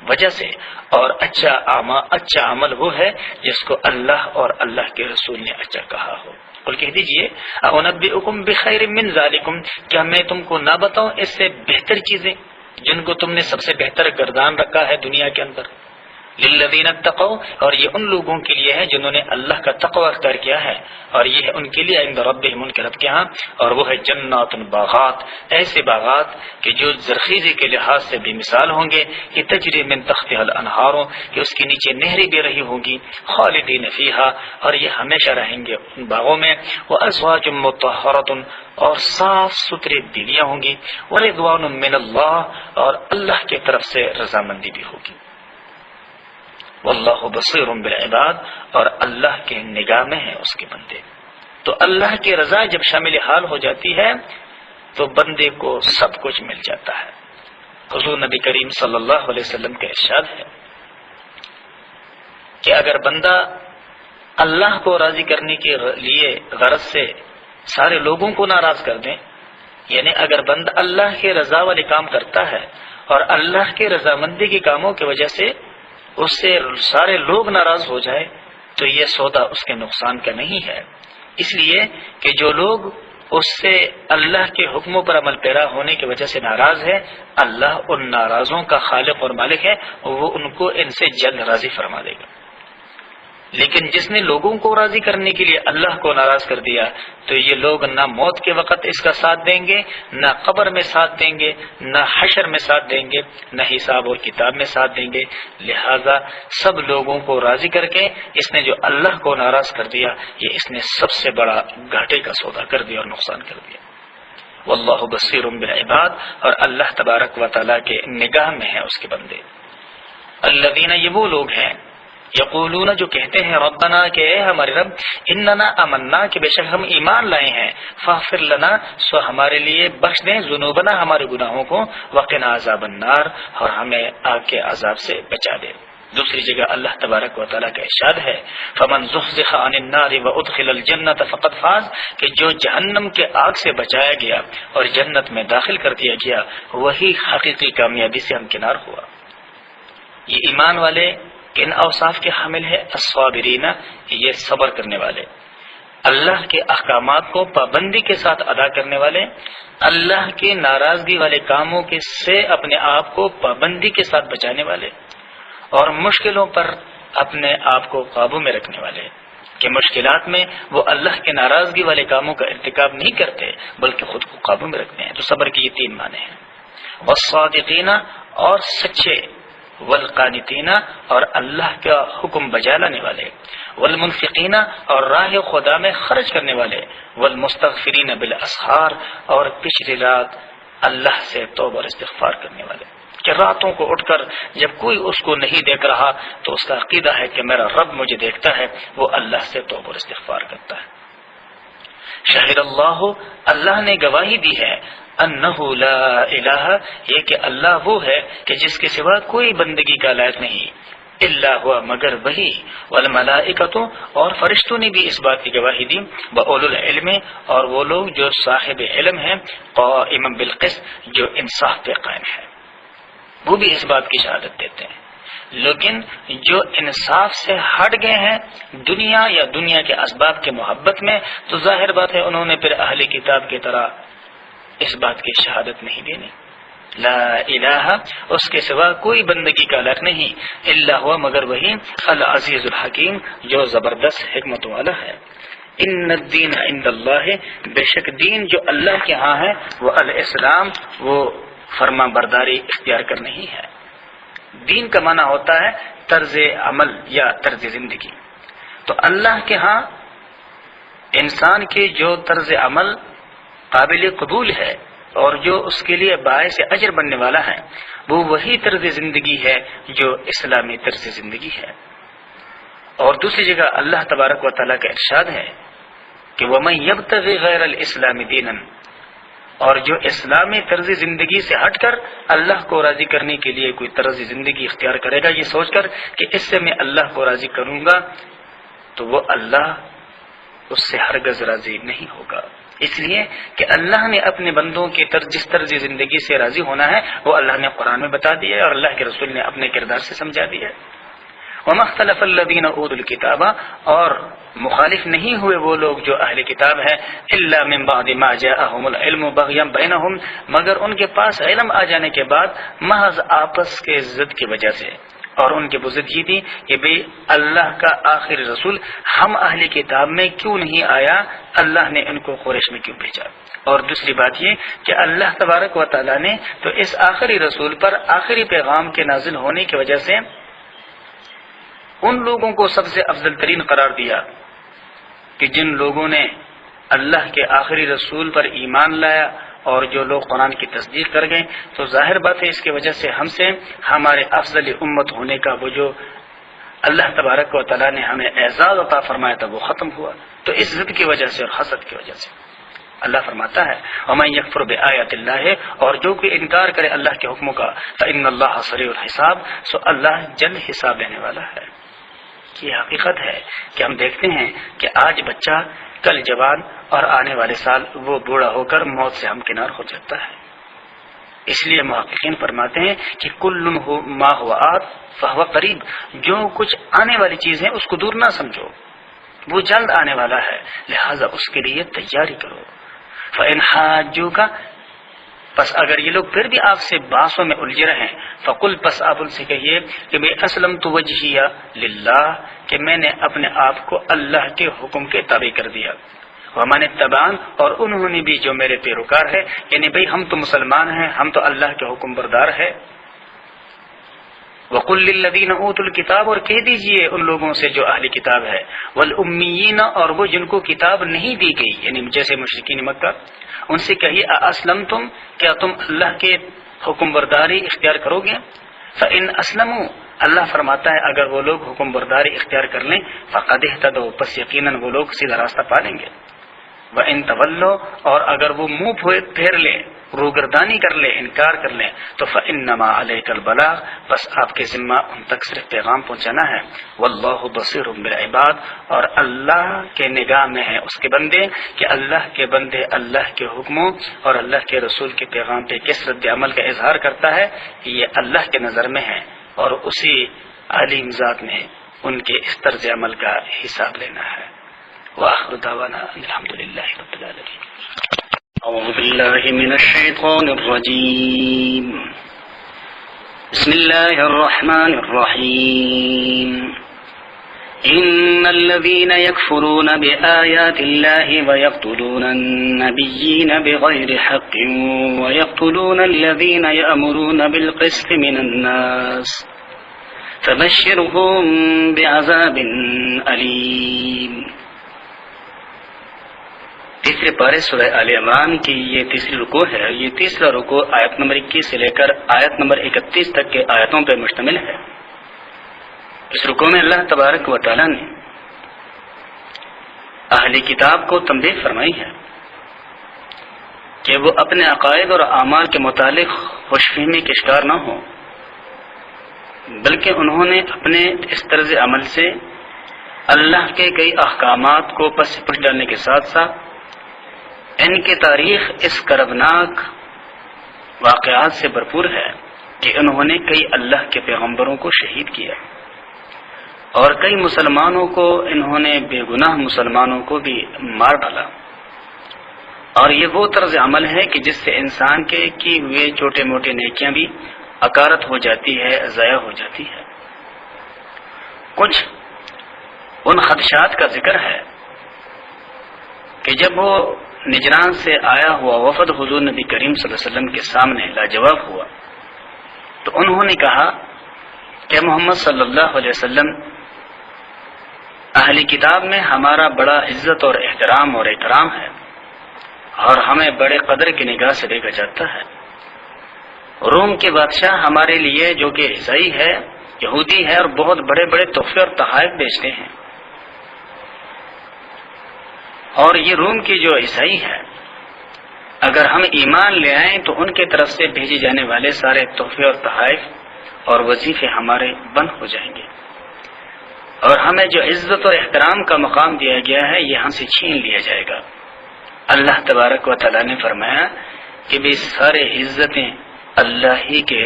وجہ سے، اور اچھا عمل وہ ہے جس کو اللہ اور اللہ کے رسول نے اچھا کہا ہو۔ اور کہہ دیجئے اونبئکم بخیر من ذالکم، کیا میں تم کو نہ بتاؤں اس سے بہتر چیزیں جن کو تم نے سب سے بہتر گردان رکھا ہے دنیا کے اندر، للذین اتقوا، اور یہ ان لوگوں کے لیے ہے جنہوں نے اللہ کا تقوی اختیار کیا ہے، اور یہ ہے ان کے لیے عند ربہم، ان کے رب کے ہاں، اور وہ ہے جنات، باغات، ایسے باغات کہ جو زرخیزی کے لحاظ سے بھی مثال ہوں گے، کہ تجری من تحتها الانہار، کہ اس کے نیچے نہریں بھی رہی ہوں گی، خالدین فیہا، اور یہ ہمیشہ رہیں گے ان باغوں میں، وازواج مطہرۃ، اور صاف ستھری بیویاں ہوں گی، ورضوان من اللہ، اور اللہ کی طرف سے رضامندی بھی ہوگی، واللہ بصیر بالعباد، اور اللہ کے نگاہ میں ہے اس کے بندے۔ تو اللہ کی رضا جب شامل حال ہو جاتی ہے تو بندے کو سب کچھ مل جاتا ہے۔ حضور نبی کریم صلی اللہ علیہ وسلم کا ارشاد ہے کہ اگر بندہ اللہ کو راضی کرنے کے لیے غرض سے سارے لوگوں کو ناراض کر دیں، یعنی اگر بندہ اللہ کے رضا والے کام کرتا ہے اور اللہ کے رضامندی کے کاموں کی وجہ سے اس سے سارے لوگ ناراض ہو جائے تو یہ سودا اس کے نقصان کا نہیں ہے، اس لیے کہ جو لوگ اس سے اللہ کے حکموں پر عمل پیرا ہونے کی وجہ سے ناراض ہے، اللہ ان ناراضوں کا خالق اور مالک ہے، وہ ان کو ان سے جلد راضی فرما دے گا۔ لیکن جس نے لوگوں کو راضی کرنے کے لیے اللہ کو ناراض کر دیا تو یہ لوگ نہ موت کے وقت اس کا ساتھ دیں گے، نہ قبر میں ساتھ دیں گے، نہ حشر میں ساتھ دیں گے، نہ حساب اور کتاب میں ساتھ دیں گے۔ لہذا سب لوگوں کو راضی کر کے اس نے جو اللہ کو ناراض کر دیا، یہ اس نے سب سے بڑا گھاٹے کا سودا کر دیا اور نقصان کر دیا۔ واللہ بصیر بالعباد، اور اللہ تبارک و تعالیٰ کے نگاہ میں ہے اس کے بندے۔ الذین، یہ وہ لوگ ہیں، یقولون، جو کہتے ہیں، ربنا، کہ اے ہمارے رب، اننا آمنا، کہ بے شک ہم ایمان لائے ہیں، فاغفر لنا، سو ہمارے لیے بخش دیں، ذنوبنا، ہمارے گناہوں کو، وقنا عذاب النار، اور ہمیں آگ کے عذاب سے بچا دے۔ دوسری جگہ اللہ تبارک و تعالیٰ کا ارشاد ہے، فمن زحزح عن النار وادخل الجنۃ فقد فاز، کہ جو جہنم کے آگ سے بچایا گیا اور جنت میں داخل کر دیا گیا، وہی حقیقی کامیابی سے ہمکنار ہوا۔ یہ ایمان والے کن اوصاف کے حامل ہے؟ الصابرین، یہ صبر کرنے والے، اللہ کے احکامات کو پابندی کے ساتھ ادا کرنے والے، اللہ کے ناراضگی والے کاموں کے سے اپنے آپ کو پابندی کے ساتھ بچانے والے، اور مشکلوں پر اپنے آپ کو قابو میں رکھنے والے، کہ مشکلات میں وہ اللہ کے ناراضگی والے کاموں کا ارتکاب نہیں کرتے بلکہ خود کو قابو میں رکھتے ہیں۔ تو صبر کی یہ تین معنی ہیں۔ والصادقین، اور سچے، والقانتین، اور اللہ کا حکم بجا لانے والے، والمنفقین، اور راہ خدا میں خرچ کرنے والے، والمستغفرین بالاسحار، اور پچھلی رات اللہ سے توبہ اور استغفار کرنے والے، کہ راتوں کو اٹھ کر جب کوئی اس کو نہیں دیکھ رہا تو اس کا عقیدہ ہے کہ میرا رب مجھے دیکھتا ہے، وہ اللہ سے توبہ اور استغفار کرتا ہے۔ شہد اللہ، اللہ نے گواہی دی ہے، انہ لا الہ، یہ کہ اللہ وہ ہے کہ جس کے سوا کوئی بندگی کا لائق نہیں، الا ہوا، مگر وہی، والملائکۃ، اور فرشتوں نے بھی اس بات کی گواہی دی، واولو العلم، اور وہ لوگ جو صاحب علم ہیں، قائما بالقسط، جو انصاف پہ قائم ہے، وہ بھی اس بات کی شہادت دیتے ہیں۔ لیکن جو انصاف سے ہٹ گئے ہیں دنیا یا دنیا کے اسباب کے محبت میں، تو ظاہر بات ہے انہوں نے پھر اہل کتاب کی طرح اس بات کی شہادت نہیں دینی۔ لا الہ، اس کے سوا کوئی بندگی کا لائق نہیں، الا ہوا، مگر وہی، العزیز الحکیم، جو زبردست حکمت والا ہے۔ ان الدین عند اللہ، بے شک دین جو اللہ کے ہاں ہے، وہ الاسلام، وہ فرما برداری اختیار کرنا ہی ہے۔ دین کا معنی ہوتا ہے طرز عمل یا طرز زندگی۔ تو اللہ کے ہاں انسان کے جو طرز عمل قابل قبول ہے اور جو اس کے لیے باعث اجر بننے والا ہے، وہ وہی طرز زندگی ہے جو اسلامی طرز زندگی ہے۔ اور دوسری جگہ اللہ تبارک و تعالیٰ کا ارشاد ہے کہ وَمَن يَبْتَغِ غَيْرَ الْإِسْلَامِ دِينًا، اور جو اسلامی طرز زندگی سے ہٹ کر اللہ کو راضی کرنے کے لیے کوئی طرز زندگی اختیار کرے گا، یہ سوچ کر کہ اس سے میں اللہ کو راضی کروں گا، تو وہ اللہ اس سے ہرگز راضی نہیں ہوگا۔ اس لیے کہ اللہ نے اپنے بندوں کے جس طرز زندگی سے راضی ہونا ہے وہ اللہ نے قرآن میں بتا دیا ہے اور اللہ کے رسول نے اپنے کردار سے سمجھا دیا ہے۔ وَمَا اخْتَلَفَ الَّذِينَ أُوتُوا الْكِتَابَ، اور مخالف نہیں ہوئے وہ لوگ جو اہل کتاب ہے، إِلَّا مِن بَعْدِ مَا جَاءَهُمُ الْعِلْمُ بَغْيًا بَيْنَهُمْ، مگر ان کے پاس علم آ جانے کے بعد محض آپس کے ضد کی وجہ سے، اور ان کی بزد یہ تھی کہ بھئی اللہ کا آخری رسول ہم اہل کتاب میں کیوں نہیں آیا، اللہ نے ان کو قریش میں کیوں بھیجا۔ اور دوسری بات یہ کہ اللہ تبارک و تعالیٰ نے تو اس آخری رسول پر آخری پیغام کے نازل ہونے کی وجہ سے ان لوگوں کو سب سے افضل ترین قرار دیا کہ جن لوگوں نے اللہ کے آخری رسول پر ایمان لایا، اور جو لوگ قرآن کی تصدیق کر گئے، تو ظاہر بات ہے اس کی وجہ سے ہم سے ہمارے افضل امت ہونے کا وہ جو اللہ تبارک و تعالیٰ نے ہمیں اعزاز عطا فرمایا تھا وہ ختم ہوا۔ تو اس ضد کی وجہ سے اور حسد کی وجہ سے اللہ فرماتا ہے وَمَن يَكْفُرْ بِآيَاتِ اللَّهِ، اور جو کوئی انکار کرے اللہ کے حکموں کا، فَإِنَّ اللَّهَ سَرِيعُ الْحِسَابِ، سو اللہ جلد حساب لینے والا ہے۔ یہ حقیقت ہے کہ ہم دیکھتے ہیں کہ آج بچہ کل جوان اور آنے والے سال وہ بوڑھا ہو کر موت سے ہمکنار ہو جاتا ہے۔ اس لیے محققین فرماتے ہیں کہ کل ما هو آت فهو قریب، جو کچھ آنے والی چیز ہے اس کو دور نہ سمجھو، وہ جلد آنے والا ہے، لہذا اس کے لیے تیاری کرو۔ فَإِنْ حَاجُّوكَ، پس اگر یہ لوگ پھر بھی آپ سے بحثوں میں الجھے رہیں فقل پس آپ ان سے کہیے کہ میں اسلمت وجہیہ للہ کہ میں نے اپنے آپ کو اللہ کے حکم کے تابع کر دیا، ومن اتبعن اور انہوں نے بھی جو میرے پیروکار ہے، یعنی بھئی ہم تو مسلمان ہیں، ہم تو اللہ کے حکم بردار ہے۔ وَقُلْ لِلَّذِينَ أُوتُوا الْكِتَابَ اور کہہ دیجئے ان لوگوں سے جو اہل کتاب ہے، وَالْأُمِّيِّينَ اور وہ جن کو کتاب نہیں دی گئی، یعنی جیسے مشرکین مکہ، ان سے کہیے اَأَسْلَمْتُمْ کیا تم اللہ کے حکم برداری اختیار کرو گے؟ فَإِنْ أَسْلَمُوا اللہ فرماتا ہے اگر وہ لوگ حکم برداری اختیار کر لیں فَقَدِ اهْتَدَوْا پس یقیناً وہ لوگ سیدھا راستہ پا لیں گے۔ وَإِن تَوَلَّوْا اور اگر وہ منہ پھیر لیں، روگردانی کر لیں، انکار کر لیں تو فَإِنَّمَا عَلَيْكَ الْبَلَاغُ بس آپ کے ذمہ ان تک صرف پیغام پہنچانا ہے۔ وَاللَّهُ بَصِيرٌ بِالْعِبَادِ اور اللہ کے نگاہ میں ہے اس کے بندے کہ اللہ کے بندے اللہ کے حکموں اور اللہ کے رسول کے پیغام پہ کس رد عمل کا اظہار کرتا ہے یہ اللہ کے نظر میں ہے، اور اسی علیم ذات نے ان کے اس طرز عمل کا حساب لینا ہے۔ وآخر دعوانا الحمد للہ رب العالمین۔ اعوذ باللہ من الشیطان الرجیم، بسم اللہ الرحمن الرحیم۔ ان الذین یکفرون بآیات اللہ ویقتلون النبیین بغیر حق ویقتلون الذین یأمرون بالقسط من الناس فبشرهم بعذاب علیم۔ تیسرے پارے سورہ آل عمران کی یہ تیسری رکوع ہے۔ یہ تیسرا رکوع آیت نمبر 21 سے لے کر آیت نمبر 31 تک کے آیتوں پر مشتمل ہے۔ اس رکوع میں اللہ تبارک و تعالی نے اہل کتاب کو تنبیہ فرمائی ہے کہ وہ اپنے عقائد اور اعمال کے متعلق خوش فہمی کے شکار نہ ہوں، بلکہ انہوں نے اپنے اس طرز عمل سے اللہ کے کئی احکامات کو پس پش ڈالنے کے ساتھ ساتھ ان کی تاریخ اس کربناک واقعات سے بھرپور ہے کہ انہوں نے کئی اللہ کے پیغمبروں کو شہید کیا اور کئی مسلمانوں کو انہوں نے بے گناہ مسلمانوں کو بھی مار ڈالا، اور یہ وہ طرز عمل ہے کہ جس سے انسان کے کی ہوئے چھوٹے موٹے نیکیاں بھی اکارت ہو جاتی ہے، ضائع ہو جاتی ہے۔ کچھ ان خدشات کا ذکر ہے کہ جب وہ نجران سے آیا ہوا وفد حضور نبی کریم صلی اللہ علیہ وسلم کے سامنے لاجواب ہوا تو انہوں نے کہا کہ محمد صلی اللہ علیہ وسلم اہلی کتاب میں ہمارا بڑا عزت اور احترام اور اکرام ہے اور ہمیں بڑے قدر کی نگاہ سے دیکھا جاتا ہے۔ روم کے بادشاہ ہمارے لیے جو کہ عیسائی ہے، یہودی ہے، اور بہت بڑے بڑے تحفے اور تحائف بیچتے ہیں، اور یہ روم کی جو عیسائی ہے اگر ہم ایمان لے آئیں تو ان کے طرف سے بھیجے جانے والے سارے تحفے اور تحائف اور وظیفے ہمارے بند ہو جائیں گے، اور ہمیں جو عزت اور احترام کا مقام دیا گیا ہے یہ ہم سے چھین لیا جائے گا۔ اللہ تبارک و تعالیٰ نے فرمایا کہ بھی سارے عزتیں اللہ ہی کے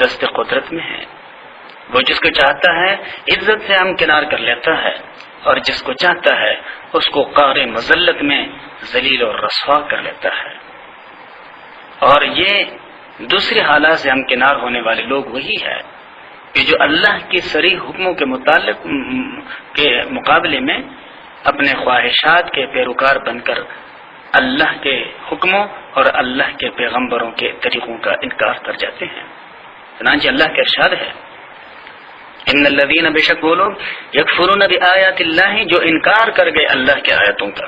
دست قدرت میں ہیں، وہ جس کو چاہتا ہے عزت سے ہم کنار کر لیتا ہے، اور جس کو چاہتا ہے اس کو قعر مذلت میں ذلیل اور رسوا کر لیتا ہے۔ اور یہ دوسری حالات سے ہم کنار ہونے والے لوگ وہی ہے کہ جو اللہ کی صریح حکموں کے متعلق کے مقابلے میں اپنے خواہشات کے پیروکار بن کر اللہ کے حکموں اور اللہ کے پیغمبروں کے طریقوں کا انکار کر جاتے ہیں۔ چنانچہ اللہ کا ارشاد ہے ان الذین بے شک وہ لوگ یکفرون بآیات اللہ جو انکار کر گئے اللہ کے آیتوں کا،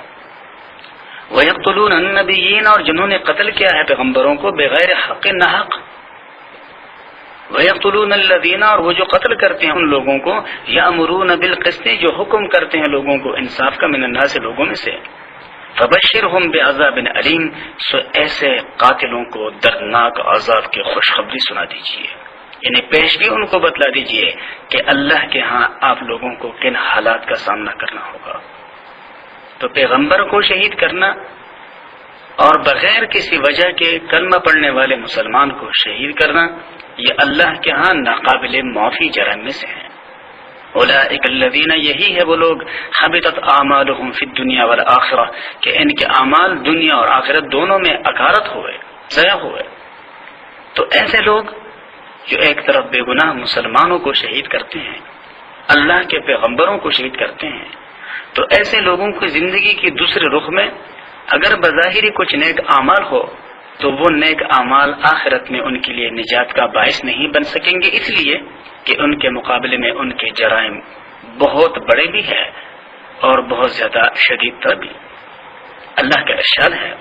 ویقتلون النبیین اور جنہوں نے قتل کیا ہے پیغمبروں کو بغیر حق ناحق، ویقتلون الذین اور وہ جو قتل کرتے ہیں ان لوگوں کو یامرون بالقسط جو حکم کرتے ہیں لوگوں کو انصاف کا من الناس لوگوں میں سے، فبشرہم بعذاب علیم سو ایسے قاتلوں کو دردناک عذاب کی خوشخبری سنا دیجیے، یعنی پیشگی ان کو بتلا دیجئے کہ اللہ کے ہاں آپ لوگوں کو کن حالات کا سامنا کرنا ہوگا۔ تو پیغمبر کو شہید کرنا اور بغیر کسی وجہ کے کلمہ پڑھنے والے مسلمان کو شہید کرنا یہ اللہ کے ہاں ناقابل معافی جرائم میں سے ہیں۔ اولئک الذین یہی ہے وہ لوگ حبطت اعمالہم فی الدنیا والآخرہ کہ ان کے اعمال دنیا اور آخرت دونوں میں اکارت ہوئے، ضائع ہوئے، تو ایسے لوگ جو ایک طرف بے گناہ مسلمانوں کو شہید کرتے ہیں، اللہ کے پیغمبروں کو شہید کرتے ہیں، تو ایسے لوگوں کی زندگی کی دوسرے رخ میں اگر بظاہری کچھ نیک اعمال ہو تو وہ نیک اعمال آخرت میں ان کے لیے نجات کا باعث نہیں بن سکیں گے، اس لیے کہ ان کے مقابلے میں ان کے جرائم بہت بڑے بھی ہیں اور بہت زیادہ شدید تر بھی۔ اللہ کا ارشاد ہے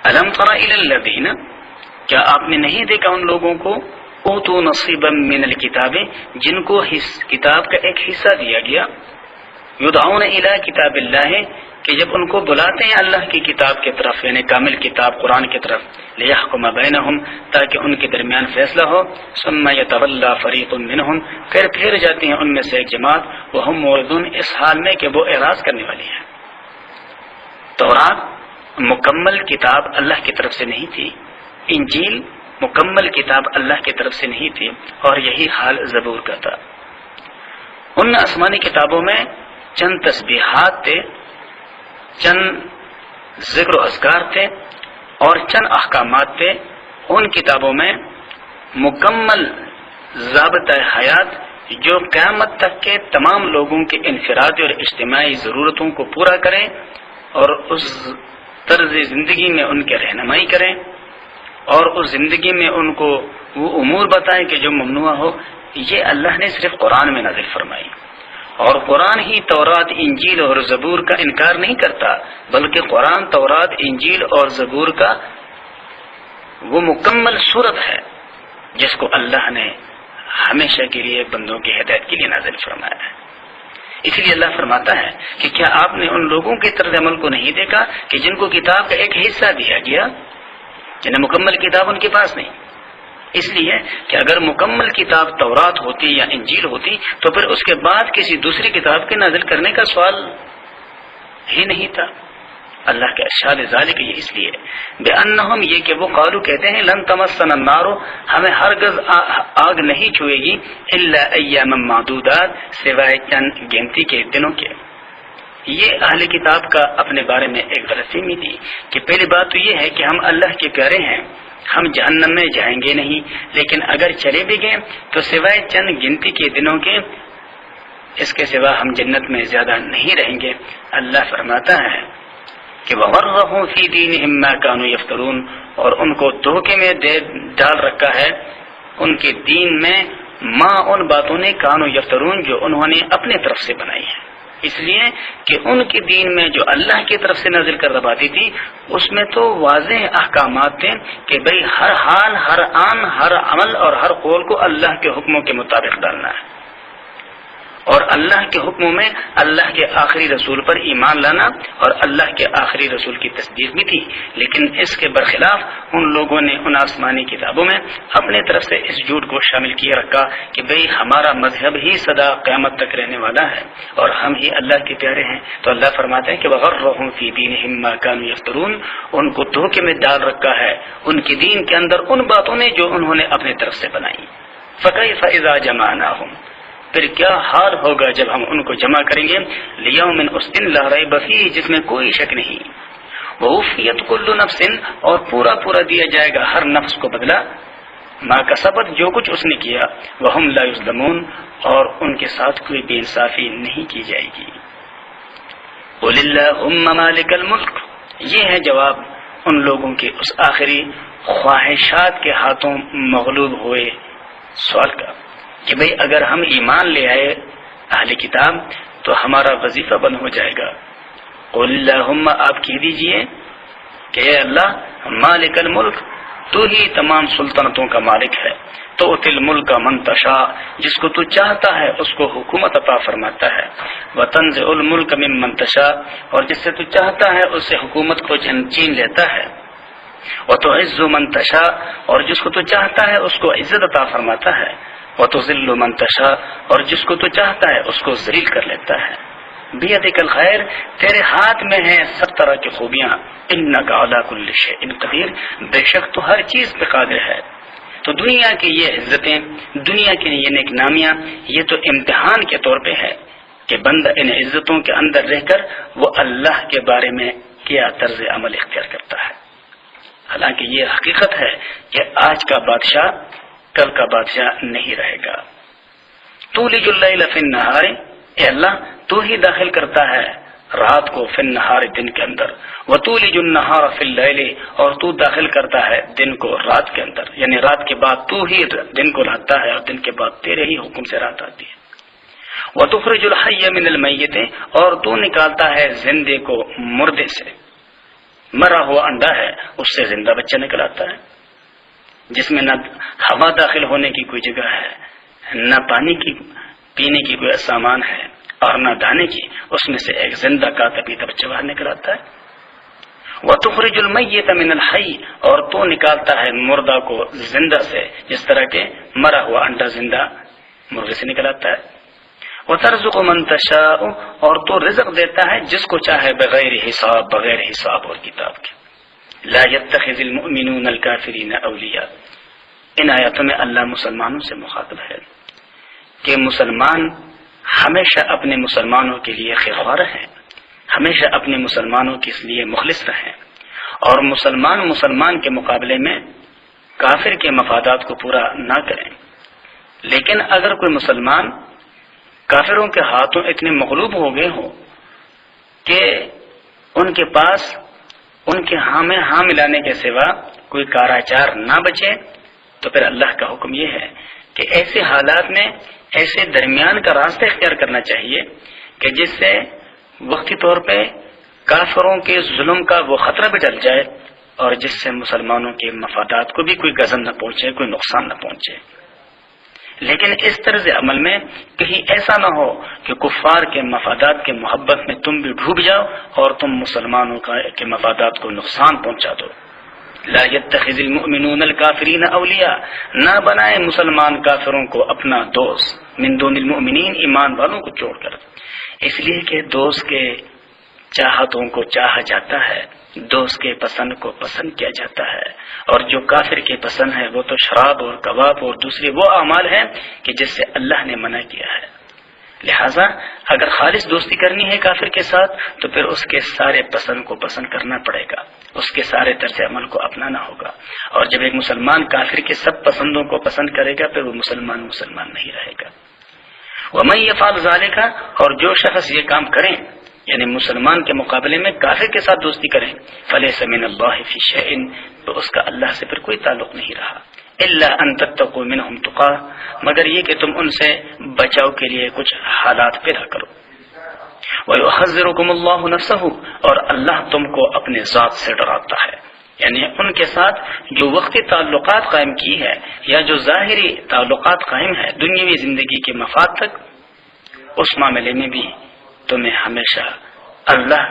الم تر الی الذین، کیا آپ نے نہیں دیکھا ان لوگوں کو اوتوا نصیبا من الکتاب، جن کو کتاب کا ایک حصہ دیا گیا، یدعون الی کتاب اللہ، کہ جب ان کو بلاتے ہیں اللہ کی کتاب کی طرف، یعنی کامل کتاب قرآن کی طرف، لیحکم بینہم، تاکہ ان کے درمیان فیصلہ ہو، ثم یتولی فریق منہم، پھر جاتی ہیں ان میں سے ایک جماعت، وہم معرضون، اس حال میں کہ وہ اعراض کرنے والی ہے۔ تورات مکمل کتاب اللہ کی طرف سے نہیں تھی، انجیل مکمل کتاب اللہ کی طرف سے نہیں تھی، اور یہی حال زبور کا تھا۔ ان آسمانی کتابوں میں چند تسبیحات تھے، چند ذکر و اذکار تھے اور چند احکامات تھے۔ ان کتابوں میں مکمل ضابطہ حیات جو قیامت تک کے تمام لوگوں کے انفرادی اور اجتماعی ضرورتوں کو پورا کریں اور اس طرز زندگی میں ان کے رہنمائی کریں اور اس زندگی میں ان کو وہ امور بتائیں کہ جو ممنوع ہو، یہ اللہ نے صرف قرآن میں نازل فرمائی۔ اور قرآن ہی تورات، انجیل اور زبور کا انکار نہیں کرتا، بلکہ قرآن، تورات، انجیل اور زبور کا وہ مکمل صورت ہے جس کو اللہ نے ہمیشہ کے لیے بندوں کی ہدایت کے لیے نازل فرمایا ہے۔ اس لیے اللہ فرماتا ہے کہ کیا آپ نے ان لوگوں کے طرز عمل کو نہیں دیکھا کہ جن کو کتاب کا ایک حصہ دیا گیا، جنہیں مکمل کتاب ان کے پاس نہیں؟ اس لیے کہ اگر مکمل کتاب تورات ہوتی یا انجیل ہوتی تو پھر اس کے بعد کسی دوسری کتاب کے نازل کرنے کا سوال ہی نہیں تھا۔ اللہ کے ارشاد ذالک، یہ اس لیے بأنہم، یہ کہ وہ قالو کہتے ہیں، لن تمسنا النار، ہمیں ہرگز آگ نہیں چھوئے گی، الا ایاما معدودات، سوائے چند گنتی کے دنوں کے۔ یہ اہل کتاب کا اپنے بارے میں ایک غلط فہمی تھی کہ پہلی بات تو یہ ہے کہ ہم اللہ کے پیارے ہیں، ہم جہنم میں جائیں گے نہیں، لیکن اگر چلے بھی گئے تو سوائے چند گنتی کے دنوں کے، اس کے سوا ہم جنت میں زیادہ نہیں رہیں گے۔ اللہ فرماتا ہے کہ وَغَرَّهُمْ فِي دِينِهِمْ مَا كَانُوا يَفْتَرُونَ، اور ان کو دھوکے میں ڈال رکھا ہے ان کے دین میں، ما ان باتوں نے، کانو یفترون، جو انہوں نے اپنے طرف سے بنائی ہے، اس لیے کہ ان کے دین میں جو اللہ کی طرف سے نازل کر رواتی تھی اس میں تو واضح احکامات تھے کہ بھئی ہر حال، ہر آن، ہر عمل اور ہر قول کو اللہ کے حکموں کے مطابق ڈالنا ہے، اور اللہ کے حکموں میں اللہ کے آخری رسول پر ایمان لانا اور اللہ کے آخری رسول کی تصدیق بھی تھی۔ لیکن اس کے برخلاف ان لوگوں نے ان آسمانی کتابوں میں اپنے طرف سے اس جھوٹ کو شامل کیے رکھا کہ بھئی ہمارا مذہب ہی سدا قیامت تک رہنے والا ہے اور ہم ہی اللہ کے پیارے ہیں۔ تو اللہ فرماتے ہیں کہ وَغَرَّهُمْ فِي دِينِهِمْ مَا كَانُوا يَفْتَرُونَ، ان کو دھوکے میں ڈال رکھا ہے ان کی دین کے اندر ان باتوں نے جو انہوں نے اپنے طرف سے بنائی۔ فَكَيْفَ إِذَا جَمَعْنَاهُمْ، پھر کیا حال ہوگا جب ہم ان کو جمع کریں گے، لیوم اس دن لا ریب فیہ، جس میں کوئی شک نہیں، ووفیت کل نفس، اور پورا پورا دیا جائے گا ہر نفس کو بدلہ، ما کسبت، جو کچھ اس نے کیا، وہم لا یظلمون، اور ان کے ساتھ کوئی بے انصافی نہیں کی جائے گی۔ قل اللہم مالک الملک، یہ ہے جواب ان لوگوں کے اس آخری خواہشات کے ہاتھوں مغلوب ہوئے سوال کا کہ بھئی اگر ہم ایمان لے آئے اہل کتاب تو ہمارا وظیفہ بند ہو جائے گا۔ قل اللہم، آپ کہہ دیجئے کہ اے اللہ مالک الملک، تو ہی تمام سلطنتوں کا مالک ہے، تو اتل ملک من تشاء، جس کو تو چاہتا ہے اس کو حکومت عطا فرماتا ہے، وتنزع الملک ممن تشاء، اور جس سے تو چاہتا ہے اس سے حکومت کو چھین لیتا ہے، وتعز من تشاء، اور جس کو تو چاہتا ہے اس کو عزت عطا فرماتا ہے، وتذل من تشاء، اور جس کو تو چاہتا ہے اس کو ذلیل کر لیتا ہے۔ بیدک الخیر، تیرے ہاتھ میں ہیں سب طرح کی خوبیاں، انک علی کل شیء قدیر، بے شک تو ہر چیز پہ قادر ہے۔ تو دنیا کی یہ عزتیں، دنیا کی یہ نیک نامیاں، یہ تو امتحان کے طور پہ ہے کہ بندہ ان عزتوں کے اندر رہ کر وہ اللہ کے بارے میں کیا طرز عمل اختیار کرتا ہے. حالانکہ یہ حقیقت ہے کہ آج کا بادشاہ کل کا بادشاہ نہیں رہے گا. تولج اللیل فی النہار، اے اللہ تو ہی داخل کرتا ہے رات کو فی النہار دن کے اندر، وتولج النہار فی اللیل اور تو داخل کرتا ہے دن کو رات کے اندر، یعنی رات کے بعد تو ہی دن کو لاتا ہے اور دن کے بعد تیرے ہی حکم سے رات آتی ہے. وتخرج الحی من المیت اور تو نکالتا ہے زندے کو مردے سے، مرا ہوا انڈا ہے اس سے زندہ بچہ نکل آتا ہے جس میں نہ ہوا داخل ہونے کی کوئی جگہ ہے، نہ پانی کی پینے کی کوئی سامان ہے اور نہ دانے کی، اس میں سے ایک زندہ کا پیتا بچہ باہر نکل آتا ہے. وتخرج المیت من الحی اور تو نکالتا ہے مردہ کو زندہ سے، جس طرح کے مرا ہوا انڈا زندہ مرغے سے نکل آتا ہے. وترزق من تشاء اور تو رزق دیتا ہے جس کو چاہے بغیر حساب اور کتاب کے. لا يتخذ المؤمنون الكافرین اولیاء، ان آیاتوں میں اللہ مسلمانوں سے مخاطب ہے کہ مسلمان ہمیشہ اپنے مسلمانوں کے لیے خیرخواہ رہیں، ہمیشہ اپنے مسلمانوں کے لیے مخلص رہیں، اور مسلمان کے مقابلے میں کافر کے مفادات کو پورا نہ کریں. لیکن اگر کوئی مسلمان کافروں کے ہاتھوں اتنے مغلوب ہو گئے ہوں کہ ان کے پاس ان کے ہاں میں ہاں ملانے کے سوا کوئی کاراچار نہ بچے، تو پھر اللہ کا حکم یہ ہے کہ ایسے حالات میں ایسے درمیان کا راستہ اختیار کرنا چاہیے کہ جس سے وقتی طور پہ کافروں کے ظلم کا وہ خطرہ بھی ٹل جائے اور جس سے مسلمانوں کے مفادات کو بھی کوئی غضب نہ پہنچے، کوئی نقصان نہ پہنچے. لیکن اس طرز عمل میں کہیں ایسا نہ ہو کہ کفار کے مفادات کے محبت میں تم بھی ڈوب جاؤ اور تم مسلمانوں کے مفادات کو نقصان پہنچا دو. لا يتخذ المؤمنون الكافرین اولیاء، نہ بنائے مسلمان کافروں کو اپنا دوست، من دون المؤمنین ایمان والوں کو چھوڑ کر، اس لیے کہ دوست کے چاہتوں کو چاہا جاتا ہے، دوست کے پسند کو پسند کیا جاتا ہے، اور جو کافر کے پسند ہے وہ تو شراب اور کباب اور دوسرے وہ اعمال ہیں کہ جس سے اللہ نے منع کیا ہے. لہذا اگر خالص دوستی کرنی ہے کافر کے ساتھ تو پھر اس کے سارے پسند کو پسند کرنا پڑے گا، اس کے سارے طرز عمل کو اپنانا ہوگا. اور جب ایک مسلمان کافر کے سب پسندوں کو پسند کرے گا پھر وہ مسلمان نہیں رہے گا. وَمَن يَفْعَلْ ذَلِكَ اور جو شخص یہ کام کریں یعنی مسلمان کے مقابلے میں کافر کے ساتھ دوستی کریں، فَلَيْسَ مِنَ اللَّهِ فِي شَيْءٍ تو اس کا اللہ سے پھر کوئی تعلق نہیں رہا. إِلَّا أَن تَتَّقُوا مِنْهُمْ تُقَاةً مگر یہ کہ تم ان سے بچاؤ کے لیے کچھ حالات پیدا کرو. وَيُحَذِّرُكُمُ اللَّهُ نَفْسَهُ اور اللہ تم کو اپنے ذات سے ڈراتا ہے، یعنی ان کے ساتھ جو وقتی تعلقات قائم کی ہے یا جو ظاہری تعلقات قائم ہے دنیاوی زندگی کے مفاد تک، اس معاملے میں بھی تمہیں ہمیشہ اللہ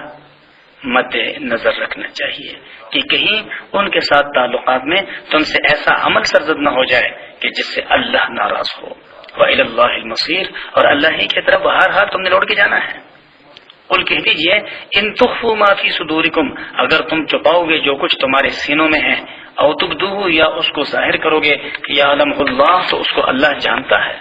مد نظر رکھنا چاہیے کہ کہیں ان کے ساتھ تعلقات میں تم سے ایسا عمل سرزد نہ ہو جائے کہ جس سے اللہ ناراض ہو. وَإِلَى اللَّهِ الْمَصِيرُ اور اللہ ہی کی طرف ہر حال تم نے لوٹ کے جانا ہے. قل کہہ دیجئے ان تخفوا ما فی صدورکم اگر تم چھپاؤ گے جو کچھ تمہارے سینوں میں ہے، او تبدوہ یا اس کو ظاہر کرو گے، یعلمہ اللہ تو اس کو اللہ جانتا ہے،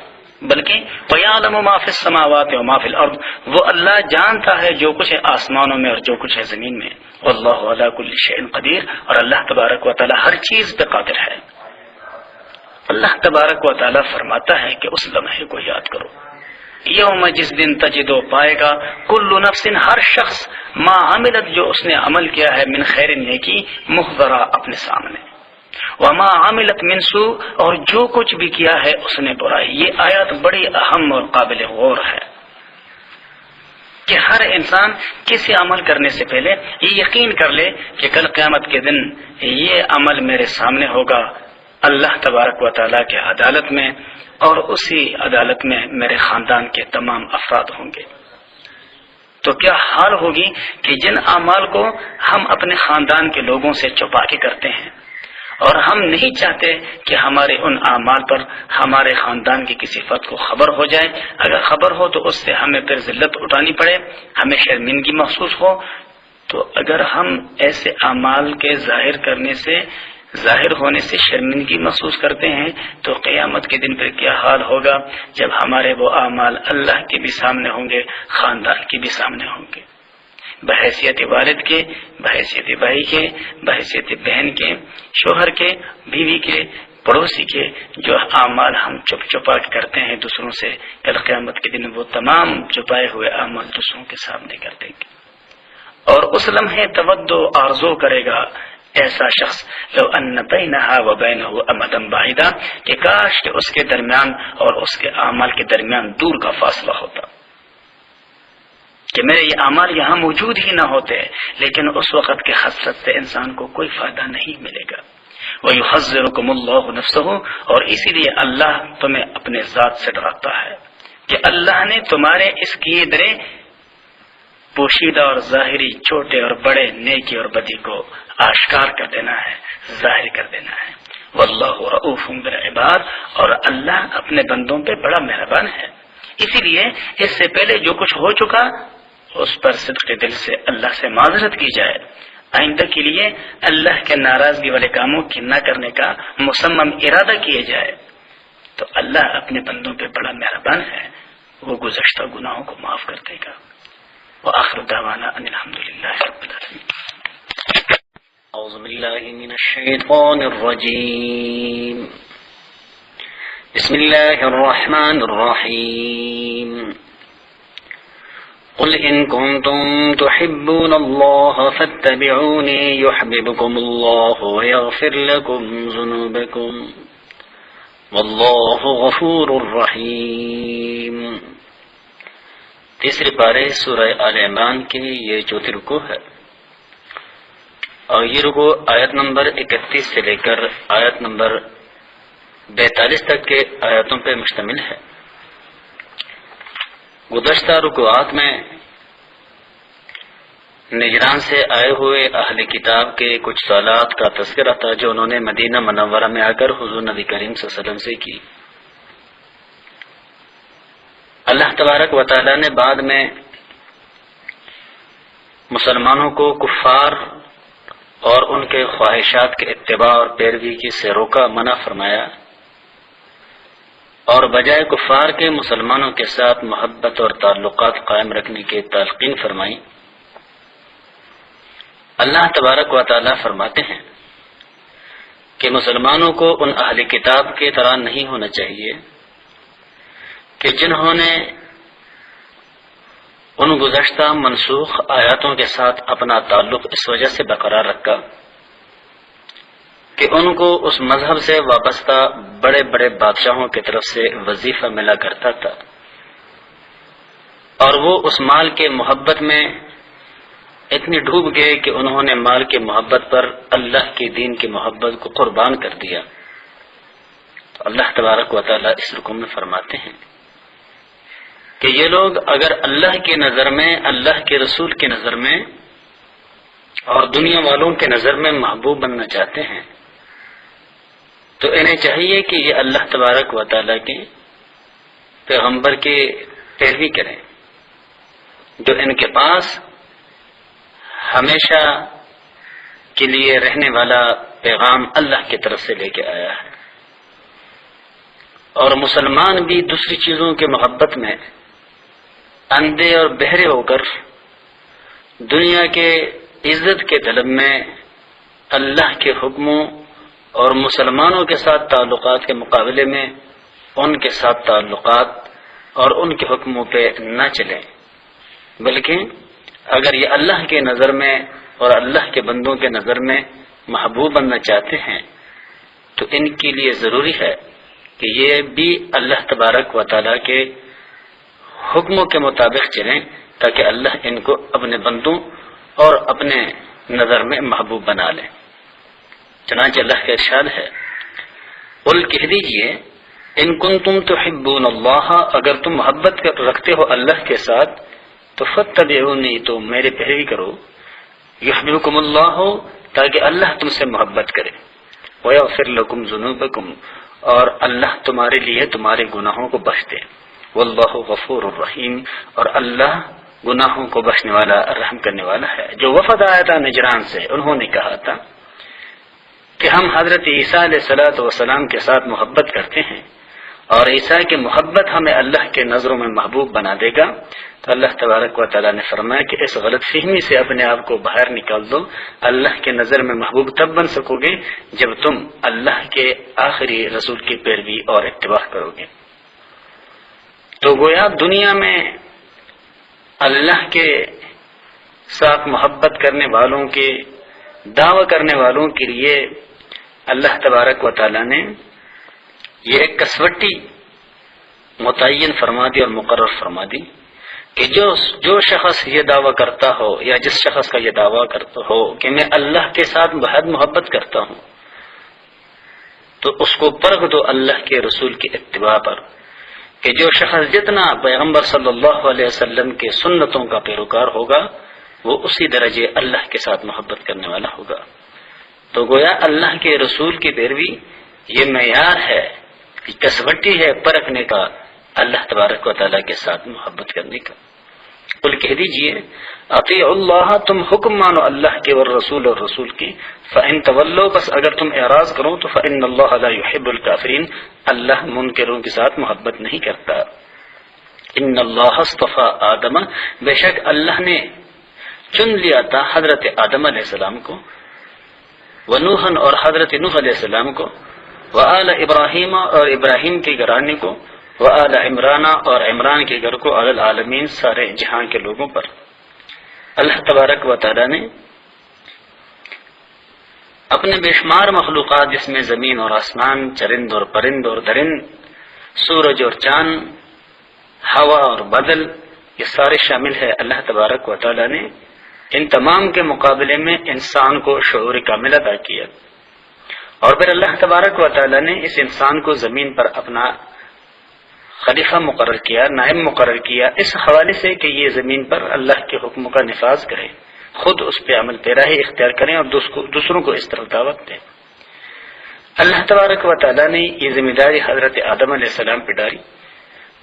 بلکہ وَيَعْلَمُ مَا فِي السَّمَاوَاتِ وَمَا فِي الْأَرْضِ وہ اللہ جانتا ہے جو کچھ ہے آسمانوں میں اور جو کچھ ہے زمین میں. وَاللَّهُ عَلَى كُلِّ شَيْءٍ قَدِيرٌ اور اللہ تبارک و تعالی ہر چیز پہ قادر ہے. اللہ تبارک و تعالی فرماتا ہے کہ اس لمحے کو یاد کرو، یوم جس دن تجدو پائے گا کل نفس ہر شخص ما عملت جو اس نے عمل کیا ہے من خیر نیکی محضرہ اپنے سامنے، وما عملت من سوء اور جو کچھ بھی کیا ہے اس نے برائی. یہ آیات بڑی اہم اور قابل غور ہے کہ ہر انسان کسی عمل کرنے سے پہلے یہ یقین کر لے کہ کل قیامت کے دن یہ عمل میرے سامنے ہوگا اللہ تبارک و تعالیٰ کے عدالت میں، اور اسی عدالت میں میرے خاندان کے تمام افراد ہوں گے. تو کیا حال ہوگی کہ جن اعمال کو ہم اپنے خاندان کے لوگوں سے چھپا کے کرتے ہیں اور ہم نہیں چاہتے کہ ہمارے ان اعمال پر ہمارے خاندان کی کسی فرد کو خبر ہو جائے، اگر خبر ہو تو اس سے ہمیں پھر ذلت اٹھانی پڑے، ہمیں شرمندگی محسوس ہو. تو اگر ہم ایسے اعمال کے ظاہر ہونے سے شرمندگی محسوس کرتے ہیں تو قیامت کے دن پھر کیا حال ہوگا جب ہمارے وہ اعمال اللہ کے بھی سامنے ہوں گے، خاندان کے بھی سامنے ہوں گے. بحیثیت والد کے، بحیثیت بھائی کے، بحیثیت بہن کے، شوہر کے، بیوی کے، پڑوسی کے، جو اعمال ہم چپ چپا کرتے ہیں دوسروں سے، کل قیامت کے دن وہ تمام چھپائے ہوئے اعمال دوسروں کے سامنے کر دیں گے۔ اور اس لمحے تودع آرزو کرے گا ایسا شخص لو ان بینہا و بینہ امدا بعیدا، کہ کاش کہ اس کے درمیان اور اس کے اعمال کے درمیان دور کا فاصلہ ہوتا، کہ میرے یہ اعمال یہاں موجود ہی نہ ہوتے، لیکن اس وقت کے حسرت سے انسان کو کوئی فائدہ نہیں ملے گا۔ وَيُحَذِّرُكُمُ اللَّهُ نَفْسَهُ، اور اسی لیے اللہ تمہیں اپنے ذات سے ڈراتا ہے کہ اللہ نے تمہارے اس کیے درے پوشیدہ اور ظاہری، چھوٹے اور بڑے، نیکی اور بدی کو آشکار کر دینا ہے، ظاہر کر دینا ہے۔ واللہ رؤوف بالعباد، اور اللہ اپنے بندوں پہ بڑا مہربان ہے۔ اسی لیے اس سے پہلے جو کچھ ہو چکا اس پر صدق دل سے اللہ سے معذرت کی جائے، آئندہ کے لیے اللہ کے ناراضگی والے کاموں کی نہ کرنے کا مصمم ارادہ کیے جائے، تو اللہ اپنے بندوں پہ بڑا مہربان ہے، وہ گزشتہ گناہوں کو معاف کر دے گا۔ وآخر دعوانا ان الحمدللہ رب العالمین۔ اعوذ باللہ من الشیطان الرجیم، بسم اللہ الرحمن الرحیم، قل ان کنتم تحبون اللہ فاتبعونی یحببکم اللہ ویغفر لکم ذنوبکم واللہ غفور الرحیم۔ تیسرے پارے سورہ آل عمران کی یہ چوتھی رکوع ہے، اور یہ رکوع آیت نمبر 31 سے لے کر آیت نمبر 42 تک کے آیاتوں پہ مشتمل ہے۔ گزشتہ رکوعات میں نجران سے آئے ہوئے اہل کتاب کے کچھ سوالات کا تذکرہ تھا جو انہوں نے مدینہ منورہ میں آ کر حضور نبی کریم صلی اللہ علیہ وسلم سے کی۔ اللہ تبارک و تعالی نے بعد میں مسلمانوں کو کفار اور ان کے خواہشات کے اتباع اور پیروی کی سے روکا، منع فرمایا، اور بجائے کفار کے مسلمانوں کے ساتھ محبت اور تعلقات قائم رکھنے کی تلقین فرمائی۔ اللہ تبارک و تعالی فرماتے ہیں کہ مسلمانوں کو ان اہل کتاب کی طرح نہیں ہونا چاہیے کہ جنہوں نے ان گزشتہ منسوخ آیاتوں کے ساتھ اپنا تعلق اس وجہ سے برقرار رکھا کہ ان کو اس مذہب سے وابستہ بڑے بڑے بادشاہوں کی طرف سے وظیفہ ملا کرتا تھا، اور وہ اس مال کے محبت میں اتنی ڈوب گئے کہ انہوں نے مال کی محبت پر اللہ کے دین کی محبت کو قربان کر دیا۔ تو اللہ تبارک و تعالی اس رکوع میں فرماتے ہیں کہ یہ لوگ اگر اللہ کی نظر میں، اللہ کے رسول کی نظر میں اور دنیا والوں کے نظر میں محبوب بننا چاہتے ہیں تو انہیں چاہیے کہ یہ اللہ تبارک و تعالی کے پیغمبر کی پیروی کریں جو ان کے پاس ہمیشہ کے لیے رہنے والا پیغام اللہ کی طرف سے لے کے آیا ہے۔ اور مسلمان بھی دوسری چیزوں کی محبت میں اندھے اور بہرے ہو کر دنیا کے عزت کے طلب میں اللہ کے حکموں اور مسلمانوں کے ساتھ تعلقات کے مقابلے میں ان کے ساتھ تعلقات اور ان کے حکموں پہ نہ چلیں، بلکہ اگر یہ اللہ کے نظر میں اور اللہ کے بندوں کے نظر میں محبوب بننا چاہتے ہیں تو ان کے لیے ضروری ہے کہ یہ بھی اللہ تبارک و تعالیٰ کے حکموں کے مطابق چلیں تاکہ اللہ ان کو اپنے بندوں اور اپنے نظر میں محبوب بنا لیں۔ چنانچہ اللہ کا ارشاد ہے، قل کہہ دیجئے ان کنتم تحبون اللہ، اگر تم محبت رکھتے ہو اللہ کے ساتھ تو فتبعونی، تو میرے پیروی کرو، یحببکم اللہ، تاکہ اللہ تم سے محبت کرے، ویغفر لکم ذنوبکم، اور اللہ تمہارے لیے تمہارے گناہوں کو بخش دے، واللہ غفور الرحیم، اور اللہ گناہوں کو بخشنے والا، رحم کرنے والا ہے۔ جو وفد آیا تھا نجران سے، انہوں نے کہا تھا کہ ہم حضرت عیسیٰ علیہ الصلوۃ والسلام کے ساتھ محبت کرتے ہیں اور عیسیٰ کی محبت ہمیں اللہ کے نظروں میں محبوب بنا دے گا، تو اللہ تبارک و تعالیٰ نے فرمایا کہ اس غلط فہمی سے اپنے آپ کو باہر نکال دو، اللہ کے نظر میں محبوب تب بن سکو گے جب تم اللہ کے آخری رسول کی پیروی اور اتباع کرو گے۔ تو گویا دنیا میں اللہ کے ساتھ محبت کرنے والوں کے دعوی کرنے والوں کے لیے اللہ تبارک و تعالیٰ نے یہ ایک کسوٹی متعین فرما دی اور مقرر فرما دی کہ جو شخص یہ دعویٰ کرتا ہو یا جس شخص کا یہ دعویٰ کرتا ہو کہ میں اللہ کے ساتھ بہت محبت کرتا ہوں، تو اس کو پرکھ دو اللہ کے رسول کی اتباع پر، کہ جو شخص جتنا پیغمبر صلی اللہ علیہ وسلم کے سنتوں کا پیروکار ہوگا وہ اسی درجے اللہ کے ساتھ محبت کرنے والا ہوگا۔ تو گویا اللہ کے رسول کی پیروی یہ معیار ہے، کسوٹی ہے پرکھنے کا اللہ تبارک و تعالیٰ کے ساتھ محبت کرنے کا۔ قل کہہ دیجئے اطیعوا اللہ، تم حکم مانو اللہ کے والرسول اور رسول کی، فإن تولوا، بس اگر تم اعراض کرو تو فإن اللہ لا يحب الکافرین، اللہ منکروں کے ساتھ محبت نہیں کرتا۔ ان اللہ اصطفى آدم، بے شک اللہ نے چن لیا تھا حضرت آدم علیہ السلام کو، ونوحا اور حضرت نوح علیہ السلام کو، وآل ابراہیم اور ابراہیم کے گھرانے کو، وآل عمران اور عمران کے گھر کو، علی العالمین سارے جہاں کے لوگوں پر۔ اللہ تبارک و تعالی نے اپنے بے شمار مخلوقات جس میں زمین اور آسمان، چرند اور پرند اور درند، سورج اور چاند، ہوا اور بادل، یہ سارے شامل ہے۔ اللہ تبارک و تعالی نے ان تمام کے مقابلے میں انسان کو شعور کامل عطا کیا، اور پھر اللہ تبارک و تعالی نے اس انسان کو زمین پر اپنا خلیفہ مقرر کیا، نائب مقرر کیا، اس حوالے سے کہ یہ زمین پر اللہ کے حکموں کا نفاذ کرے، خود اس پہ عمل پیرا ہی اختیار کریں اور دوسروں کو اس طرف دعوت دیں۔ اللہ تبارک و تعالی نے یہ ذمہ داری حضرت آدم علیہ السلام پہ ڈالی،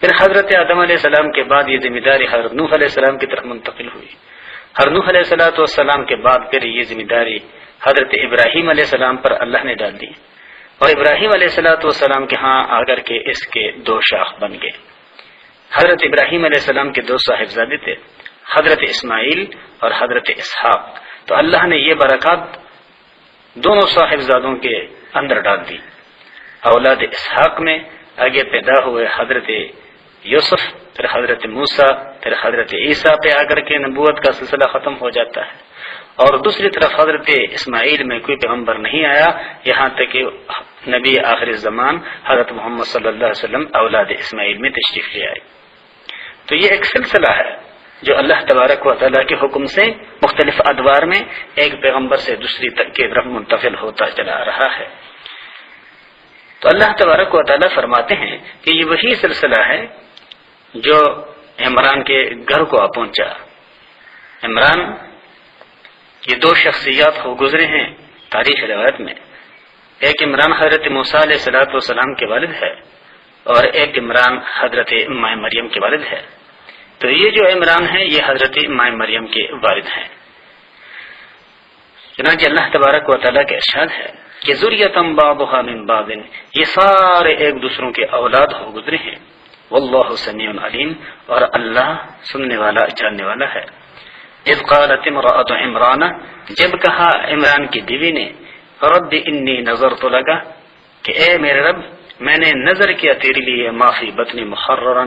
پھر حضرت آدم علیہ السلام کے بعد یہ ذمہ داری حضرت نوح علیہ السلام کی طرف منتقل ہوئی، حضرت نوح علیہ السلام کے بعد پھر یہ ذمہ داری حضرت ابراہیم علیہ السلام پر اللہ نے ڈال دی، اور ابراہیم علیہ السلام کے ہاں آ کر کے اس کے دو شاخ بن گئے۔ حضرت ابراہیم علیہ السلام کے دو صاحبزادے تھے، حضرت اسماعیل اور حضرت اسحاق، تو اللہ نے یہ برکات دونوں صاحبزادوں کے اندر ڈال دی۔ اولاد اسحاق میں آگے پیدا ہوئے حضرت یوسف، پھر حضرت موسیٰ، پھر حضرت عیسیٰ پہ آ کر کے نبوت کا سلسلہ ختم ہو جاتا ہے، اور دوسری طرف حضرت اسماعیل میں کوئی پیغمبر نہیں آیا، یہاں تک کہ نبی آخر الزمان حضرت محمد صلی اللہ علیہ وسلم اولاد اسماعیل میں تشریف لے آئے۔ تو یہ ایک سلسلہ ہے جو اللہ تبارک و تعالیٰ کے حکم سے مختلف ادوار میں ایک پیغمبر سے دوسری تک کی طرف منتقل ہوتا چلا رہا ہے۔ تو اللہ تبارک و تعالیٰ فرماتے ہیں کہ یہ وہی سلسلہ ہے جو عمران کے گھر کو آ پہنچا۔ عمران یہ دو شخصیات ہو گزرے ہیں تاریخ روایت میں، ایک عمران حضرت موسیٰ علیہ السلام کے والد ہے، اور ایک عمران حضرت ماں مریم کے والد ہے۔ تو یہ جو عمران ہے یہ حضرت ماں مریم کے والد ہیں۔ چنانچہ اللہ تبارک و تعالیٰ کا ارشاد ہے کہ ذریۃ بعضھا من بعض، یہ سارے ایک دوسروں کے اولاد ہو گزرے ہیں۔ واللہ سمیع علیم، اور اللہ سننے والا جاننے والا ہے۔ اذ قالت امرأة عمران، جب کہا عمران کی بیوی نے، رب انی نظرت لک، کہ اے میرے رب میں نے نظر کیا تیرے لیے، ما فی بطنی محررا،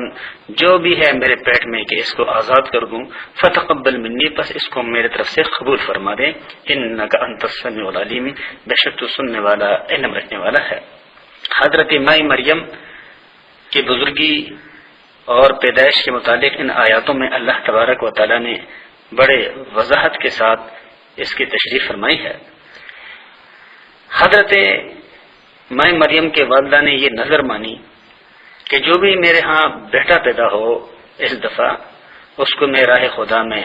جو بھی ہے میرے پیٹ میں کہ اس کو آزاد کر دوں، فتقبل منی، پس اس کو میرے طرف سے قبول فرما دے، انک انت السمیع العلیم، بے شک تو سننے والا علم رکھنے والا ہے۔ حضرت ماں مریم کی بزرگی اور پیدائش کے متعلق ان آیاتوں میں اللہ تبارک و تعالی نے بڑے وضاحت کے ساتھ اس کی تشریح فرمائی ہے۔ حضرت ماں مریم کے والدہ نے یہ نظر مانی کہ جو بھی میرے ہاں بیٹا پیدا ہو اس دفعہ اس کو میں راہ خدا میں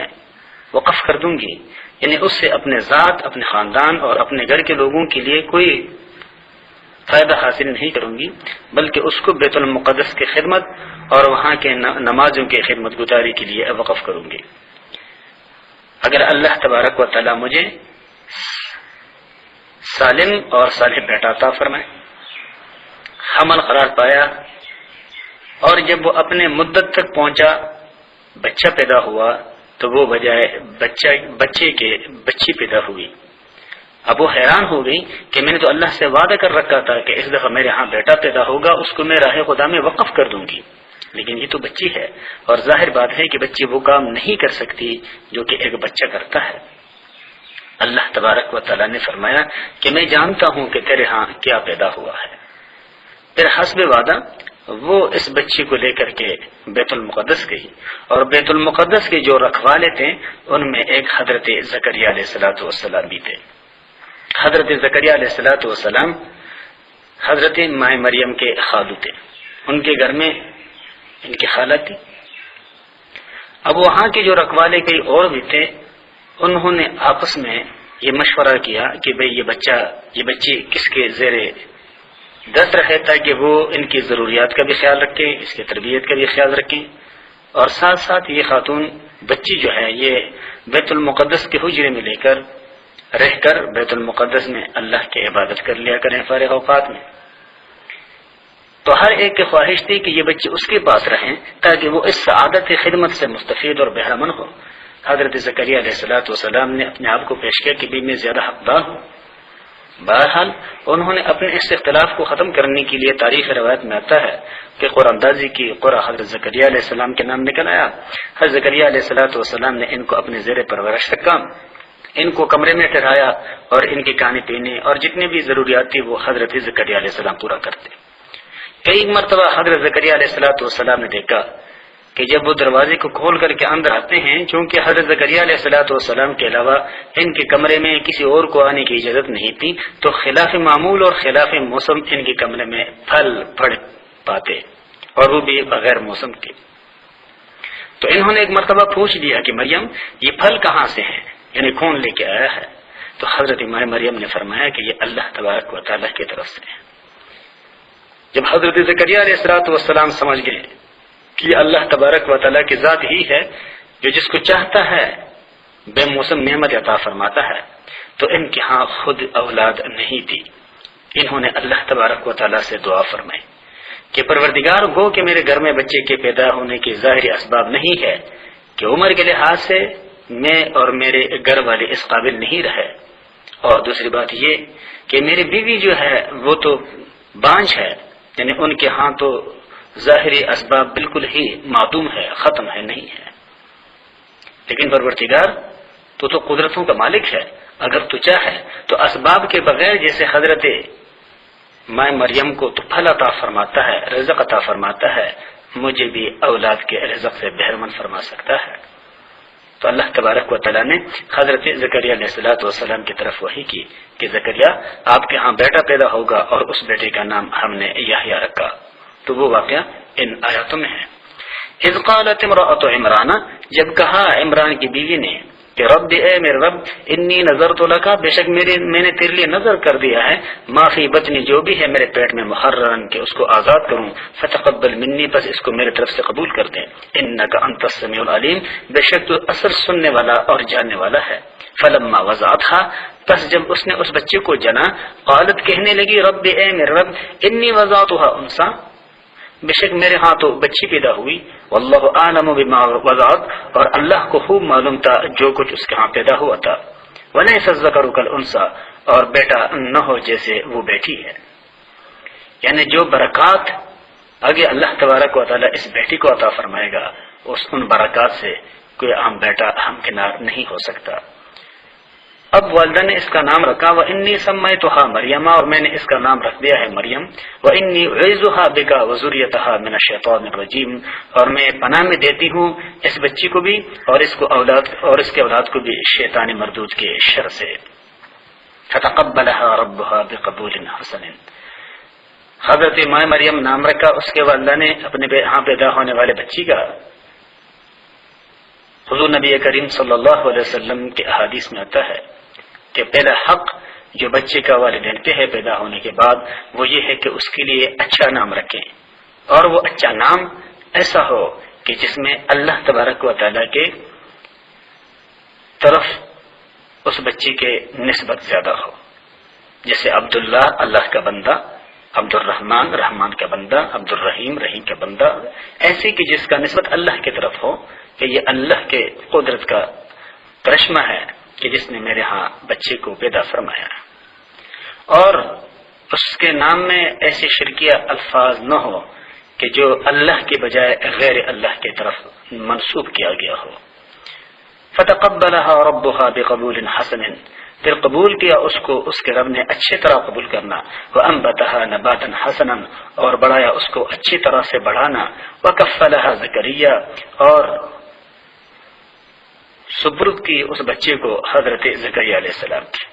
وقف کر دوں گی، یعنی اس سے اپنے ذات، اپنے خاندان اور اپنے گھر کے لوگوں کے لیے کوئی فائدہ حاصل نہیں کروں گی، بلکہ اس کو بیت المقدس کی خدمت اور وہاں کے نمازوں کی خدمت گزاری کے لیے وقف کروں گی۔ اگر اللہ تبارک و تعالی مجھے سالم اور صالح بیٹا عطا فرمائے، حمل قرار پایا اور جب وہ اپنے مدت تک پہنچا، بچہ پیدا ہوا، تو وہ بجائے بچے کے بچی پیدا ہوئی۔ اب وہ حیران ہو گئی کہ میں نے تو اللہ سے وعدہ کر رکھا تھا کہ اس دفعہ میرے ہاں بیٹا پیدا ہوگا، اس کو میں راہ خدا میں وقف کر دوں گی، لیکن یہ تو بچی ہے، اور ظاہر بات ہے کہ بچی وہ کام نہیں کر سکتی جو کہ ایک بچہ کرتا ہے۔ اللہ تبارک و تعالیٰ نے فرمایا کہ میں جانتا ہوں کہ تیرے ہاں کیا پیدا ہوا ہے۔ پھر حسب وعدہ وہ اس بچی کو لے کر کے بیت المقدس گئی، اور بیت المقدس کے جو رکھوالے تھے ان میں ایک حضرت زکریا علیہ الصلوۃ والسلام بھی تھے۔ حضرت زکریا علیہ الصلوۃ والسلام حضرت ماء مریم کے خالو تھے، ان کے گھر میں ان کی خالہ تھی۔ اب وہاں کے جو رکھوالے کئی اور بھی تھے، انہوں نے آپس میں یہ مشورہ کیا کہ بھئی یہ بچی کس کے زیر دست رہے تاکہ وہ ان کی ضروریات کا بھی خیال رکھیں، اس کی تربیت کا بھی خیال رکھیں، اور ساتھ ساتھ یہ خاتون بچی جو ہے یہ بیت المقدس کے حجرے میں لے کر رہ کر بیت المقدس میں اللہ کی عبادت کر لیا کریں فارغ اوقات میں۔ تو ہر ایک کی خواہش تھی کہ یہ بچے اس کے پاس رہیں تاکہ وہ اس سعادت خدمت سے مستفید اور بہرمند ہو۔ حضرت زکریا علیہ الصلوۃ والسلام نے اپنے آپ کو پیش کیا کہ بھی میں زیادہ حقدار ہوں۔ بہرحال انہوں نے اپنے اس اختلاف کو ختم کرنے کے لیے تاریخ روایت میں آتا ہے کہ قرآن اندازی کی قرآن حضرت زکریا علیہ السلام کے نام نکل آیا۔ حضرت زکریا علیہ الصلوۃ والسلام نے ان کو اپنے زیر پرورش رکھا، ان کو کمرے میں ٹھہرایا، اور ان کے کھانے پینے اور جتنے بھی ضروریات تھی وہ حضرت زکریا علیہ السلام پورا کرتے۔ کئی مرتبہ حضرت زکریا علیہ الصلوۃ والسلام نے دیکھا کہ جب وہ دروازے کو کھول کر کے اندر آتے ہیں، چونکہ حضرت زکریا علیہ الصلوۃ والسلام کے علاوہ ان کے کمرے میں کسی اور کو آنے کی اجازت نہیں تھی، تو خلاف معمول اور خلاف موسم ان کے کمرے میں پھل پڑ پاتے، اور وہ بھی بغیر موسم کے۔ تو انہوں نے ایک مرتبہ پوچھ لیا کہ مریم یہ پھل کہاں سے ہیں، یعنی کون لے کے آیا ہے؟ تو حضرت مریم نے فرمایا کہ یہ اللہ تبارک و تعالیٰ کی طرف سے ہے۔ جب حضرت زکریا علیہ الصلوۃ والسلام سمجھ گئے کہ اللہ تبارک و تعالیٰ کی ذات ہی ہے جو جس کو چاہتا ہے بے موسم نعمت عطا فرماتا ہے، تو ان کے ہاں خود اولاد نہیں تھی۔ انہوں نے اللہ تبارک و تعالیٰ سے دعا فرمائی کہ پروردگار گو کہ میرے گھر میں بچے کے پیدا ہونے کے ظاہری اسباب نہیں ہے کہ عمر کے لحاظ سے میں اور میرے گھر والے اس قابل نہیں رہے، اور دوسری بات یہ کہ میری بیوی جو ہے وہ تو بانجھ ہے، یعنی ان کے ہاں تو ظاہری اسباب بالکل ہی معدوم ہے، ختم ہے، نہیں ہے۔ لیکن پروردگار تو قدرتوں کا مالک ہے، اگر تو چاہے تو اسباب کے بغیر جیسے حضرت ماء مریم کو تو پھل عطا فرماتا ہے، رزق عطا فرماتا ہے، مجھے بھی اولاد کے رزق سے بہرمند فرما سکتا ہے۔ تو اللہ تبارک و تعالیٰ نے حضرت زکریا علیہ الصلوۃ والسلام کی طرف وحی کی کہ زکریا آپ کے ہاں بیٹا پیدا ہوگا، اور اس بیٹے کا نام ہم نے یحییٰ رکھا۔ تو وہ واقعہ ان آیاتوں میں ہے۔ اذ قالت امرأۃ عمران، جب کہا عمران کی بیوی نے کہ رب اے میرے رب انی نظرت لک، بے شک میں نے تیرے لیے نظر کر دیا ہے، ما فی بطنی، جو بھی ہے میرے پیٹ میں، محررن، کہ اس کو آزاد کروں، فتقبل منی، پس اس کو میرے طرف سے قبول کر دیں، انک انت السمیع العلیم، بے شک تو اثر سننے والا اور جاننے والا ہے۔ فلما وضعتها، پس جب اس نے اس بچے کو جنا، قالت، کہنے لگی، رب اے میرے رب انی وضعتها انثى، بے شک میرے ہاں تو بچی پیدا ہوئی، واللہ اعلم بما وضعت، اور اللہ کو خوب معلوم تھا جو کچھ اس کے ہاں پیدا ہوا تھا، ولیس الذکر کالانثی، اور بیٹا نہ ہو جیسے وہ بیٹی ہے۔ یعنی جو برکات آگے اللہ تبارک و تعالیٰ اس بیٹی کو عطا فرمائے گا، ان برکات سے کوئی عام بیٹا ہمکنار نہیں ہو سکتا۔ اب والدہ نے اس کا نام رکھا وَإِنِّي سَمَّيْتُهَا مَرْيَمَ، اور میں نے اس کا نام رکھ دیا ہے مریم، وَإِنِّي أُعِيذُهَا بِكَ وَذُرِّيَّتَهَا مِنَ الشَّيْطَانِ الرَّجِيمِ، اور میں پناہ میں دیتی ہوں اس بچی کو بھی اور اس کو اولاد اور اس کے اولاد کو بھی شیطان مردود کے شر سے۔ فَتَقَبَّلَهَا رَبُّهَا بِقَبُولٍ حَسَنٍ، حضرت ماء مریم نام رکھا اس کے والدہ نے اپنے ہاں پیدا ہونے والے بچی کا۔ حضور نبی کریم صلی اللہ علیہ وسلم کے احادیث میں آتا ہے کہ پہلا حق جو بچے کا والدین پہ ہے پیدا ہونے کے بعد وہ یہ ہے کہ اس کے لیے اچھا نام رکھیں، اور وہ اچھا نام ایسا ہو کہ جس میں اللہ تبارک و تعالیٰ کے طرف اس بچے کے نسبت زیادہ ہو، جیسے عبداللہ اللہ کا بندہ، عبد الرحمن رحمان کا بندہ، عبد الرحیم رحیم کا بندہ، ایسے کہ جس کا نسبت اللہ کی طرف ہو کہ یہ اللہ کے قدرت کا کرشمہ ہے کہ جس نے میرے ہاں بچے کو پیدا فرمایا، اور اس کے نام میں ایسے شرکیہ الفاظ نہ ہو کہ جو اللہ کے بجائے غیر اللہ کی طرف منسوب کیا گیا ہو۔ فتقبلها ربها بقبول حسن، پھر قبول کیا اس کو اس کے رب نے اچھی طرح قبول کرنا، وانبتها نباتا حسنا، اور بڑھایا اس کو اچھی طرح سے بڑھانا، وکفلها زکریا، اور سپرد کی اس بچے کو حضرت زکریا علیہ السلام کی،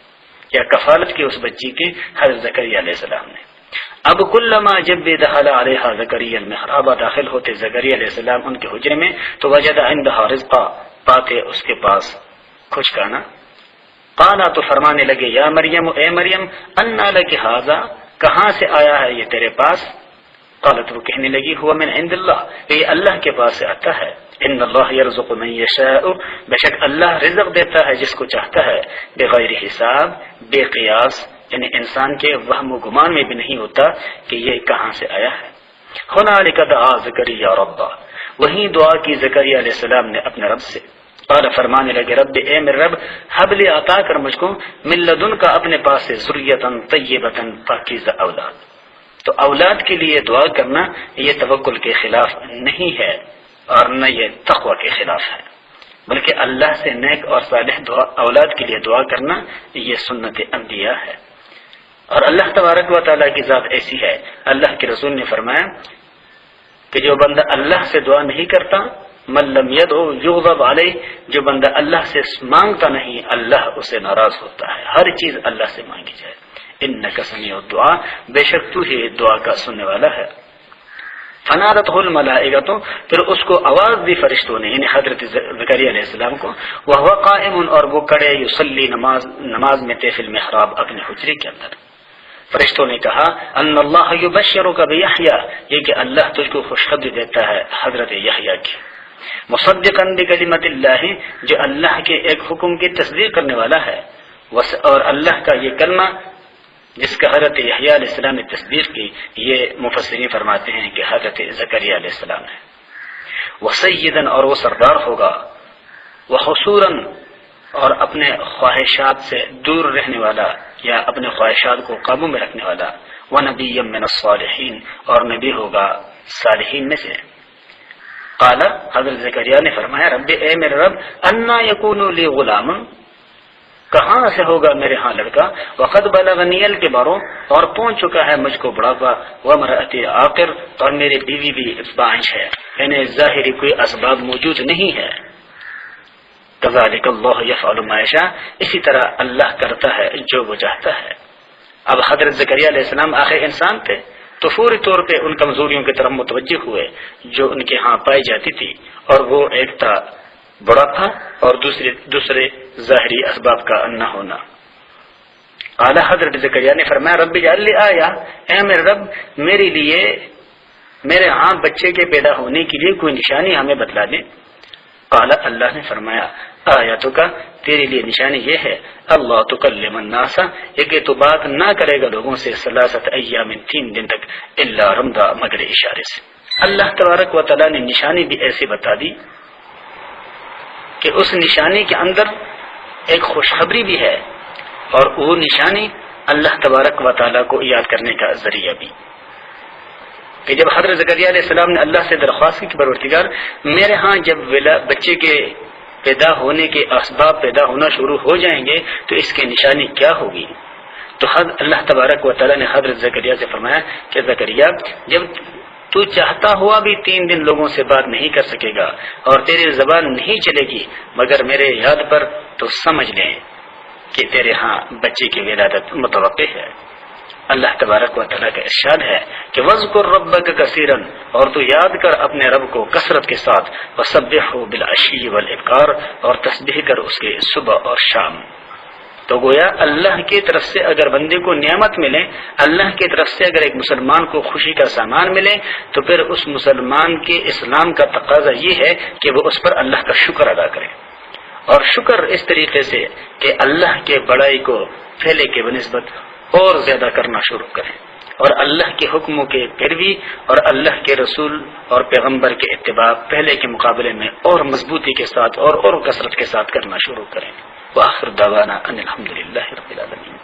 یا کفالت کی اس بچی کی حضرت زکریا علیہ السلام نے۔ اب کلما جب بھی دخل علیہا زکریا المحراب، داخل ہوتے زکریا علیہ السلام ان کے حجرے میں، تو وجد عندها رزقا، پاتے اس کے پاس کچھ کھانا، قالا، تو فرمانے لگے، یا مریم، اے مریم، انا لک ھذا، کہاں سے آیا ہے یہ تیرے پاس؟ قالت، وہ کہنے لگی، ہوا من عند اللہ، یہ اللہ کے پاس سے آتا ہے، ان اللہ یرزق من یشاء، بے شک اللہ رزق دیتا ہے جس کو چاہتا ہے، بغیر حساب، بے قیاس، یعنی انسان کے وہم و گمان میں بھی نہیں ہوتا کہ یہ کہاں سے آیا ہے۔ ہنالک دعا زکریا ربہ، وہیں دعا کی زکریا علیہ السلام نے اپنے رب سے، قال، فرمانے لگے، رب، اے میرے رب، حب لی، عطا کر مجھ کو، من لدن کا، اپنے پاس سے، ذریۃ طیبۃ، پاکیزہ اولاد۔ تو اولاد کے لیے دعا کرنا یہ توکل کے خلاف نہیں ہے اور نہ یہ تقوی کے خلاف ہے، بلکہ اللہ سے نیک اور صالح اولاد کے لیے دعا کرنا یہ سنت انبیاء ہے، اور اللہ تبارک و تعالیٰ کی ذات ایسی ہے، اللہ کے رسول نے فرمایا کہ جو بندہ اللہ سے دعا نہیں کرتا، من لم یدعو یغضب علیہ، جو بندہ اللہ سے مانگتا نہیں اللہ اسے ناراض ہوتا ہے۔ ہر چیز اللہ سے مانگی جائے، انک سمیع الدعا، بے شک تو ہی دعا کا سننے والا ہے۔ فنادته الملائکۃ، پھر اس کو آواز دی فرشتوں نے، یعنی حضرت زکریا علیہ السلام کو، وهو قائم، اور وہ کھڑے، یصلی، نماز میں تھے، فی المحراب، اپنے حجرے کے اندر۔ فرشتوں نے کہا، ان اللہ یبشرک بیحییٰ، یہ کہ اللہ تجھ کو خوشخبری دیتا ہے حضرت یحییٰ کی، مصدقا بکلمۃ اللہ، جو اللہ کے ایک حکم کی تصدیق کرنے والا ہے، اور اللہ کا یہ کلمہ جس کا حضرت یحییٰ علیہ السلام نے تصدیق کی، یہ مفسرین فرماتے ہیں کہ حضرت زکریا علیہ السلام ہے۔ وسیداً، اور وہ سردار ہوگا، وحصوراً، اور اپنے خواہشات سے دور رہنے والا یا اپنے خواہشات کو قابو میں رکھنے والا، ونبیا من الصالحین، اور نبی ہوگا صالحین میں سے۔ قال، حضرت زکریا نے فرمایا، رب، اے میرے رب، انا یکون لی غلام، کہاں سے ہوگا میرے ہاں لڑکا، وقد بلغنی الکبر، اور پہنچ چکا ہے مجھ کو بڑھاپا، وامرأتی عاقر، اور میری بیوی بھی باعث ہے، یعنی ظاہری کوئی اسباب موجود نہیں ہے۔ کذالک اللہ یفعل ما یشاء، اسی طرح اللہ کرتا ہے جو وہ چاہتا ہے۔ اب حضرت زکریا علیہ السلام آخر انسان تھے، تو فوری طور پہ ان کمزوریوں کی طرف متوجہ ہوئے جو ان کے ہاں پائی جاتی تھی، اور وہ ایک تھا بڑھاپا اور دوسرے ظاہری اسباب کا نہ ہونا۔ اعلی حضرت زکریا نے فرمایا، رب اجعل لی آیہ، اے میرے رب، میرے لیے، میرے ہاں بچے کے پیدا ہونے کے لیے کوئی نشانی ہمیں بتلا دیں۔ قال، اللہ نے فرمایا، آیاتک، تیرے لیے نشانی یہ ہے، اللہ تکلم الناس، یہ کہ تو بات نہ کرے گا لوگوں سے، ثلاثۃ ایام، 3 دن تک، الا رمدا، مگر اشارے سے۔ اللہ تبارک و تعالیٰ نے نشانی بھی ایسی بتا دی کہ اس نشانی کے اندر ایک خوشخبری بھی ہے، اور وہ نشانی اللہ تبارک و تعالیٰ کو یاد کرنے کا ذریعہ بھی، کہ جب حضرت زکریا علیہ السلام نے اللہ سے درخواست کی کہ پروردگار، میرے ہاں جب بچے کے پیدا ہونے کے اسباب پیدا ہونا شروع ہو جائیں گے تو اس کی نشانی کیا ہوگی، تو اللہ تبارک و تعالیٰ نے حضرت زکریا سے فرمایا کہ زکریا، جب تو چاہتا ہوا بھی 3 دن لوگوں سے بات نہیں کر سکے گا اور تیری زبان نہیں چلے گی مگر میرے یاد پر، تو سمجھ لیں کہ تیرے ہاں بچے کی ولادت متوقع ہے۔ اللہ تبارک و تعالیٰ کا ارشاد ہے کہ وَاذْكُرْ رَبَّكَ كَثِيرًا، اور تو یاد کر اپنے رب کو کثرت کے ساتھ، وَسَبِّحْهُ بِالْعَشِيِّ وَالْإِبْكَارِ، اور تسبیح کر اس کے صبح اور شام۔ تو گویا اللہ کی طرف سے اگر بندے کو نعمت ملے، اللہ کی طرف سے اگر ایک مسلمان کو خوشی کا سامان ملے، تو پھر اس مسلمان کے اسلام کا تقاضا یہ ہے کہ وہ اس پر اللہ کا شکر ادا کرے، اور شکر اس طریقے سے کہ اللہ کے بڑائی کو پھیلے کے بنسبت اور زیادہ کرنا شروع کریں۔ اور اللہ کے حکموں کے پیروی اور اللہ کے رسول اور پیغمبر کے اتباع پہلے کے مقابلے میں اور مضبوطی کے ساتھ اور کثرت کے ساتھ کرنا شروع کریں. وآخر دعوانا ان الحمد للہ رب العالمین.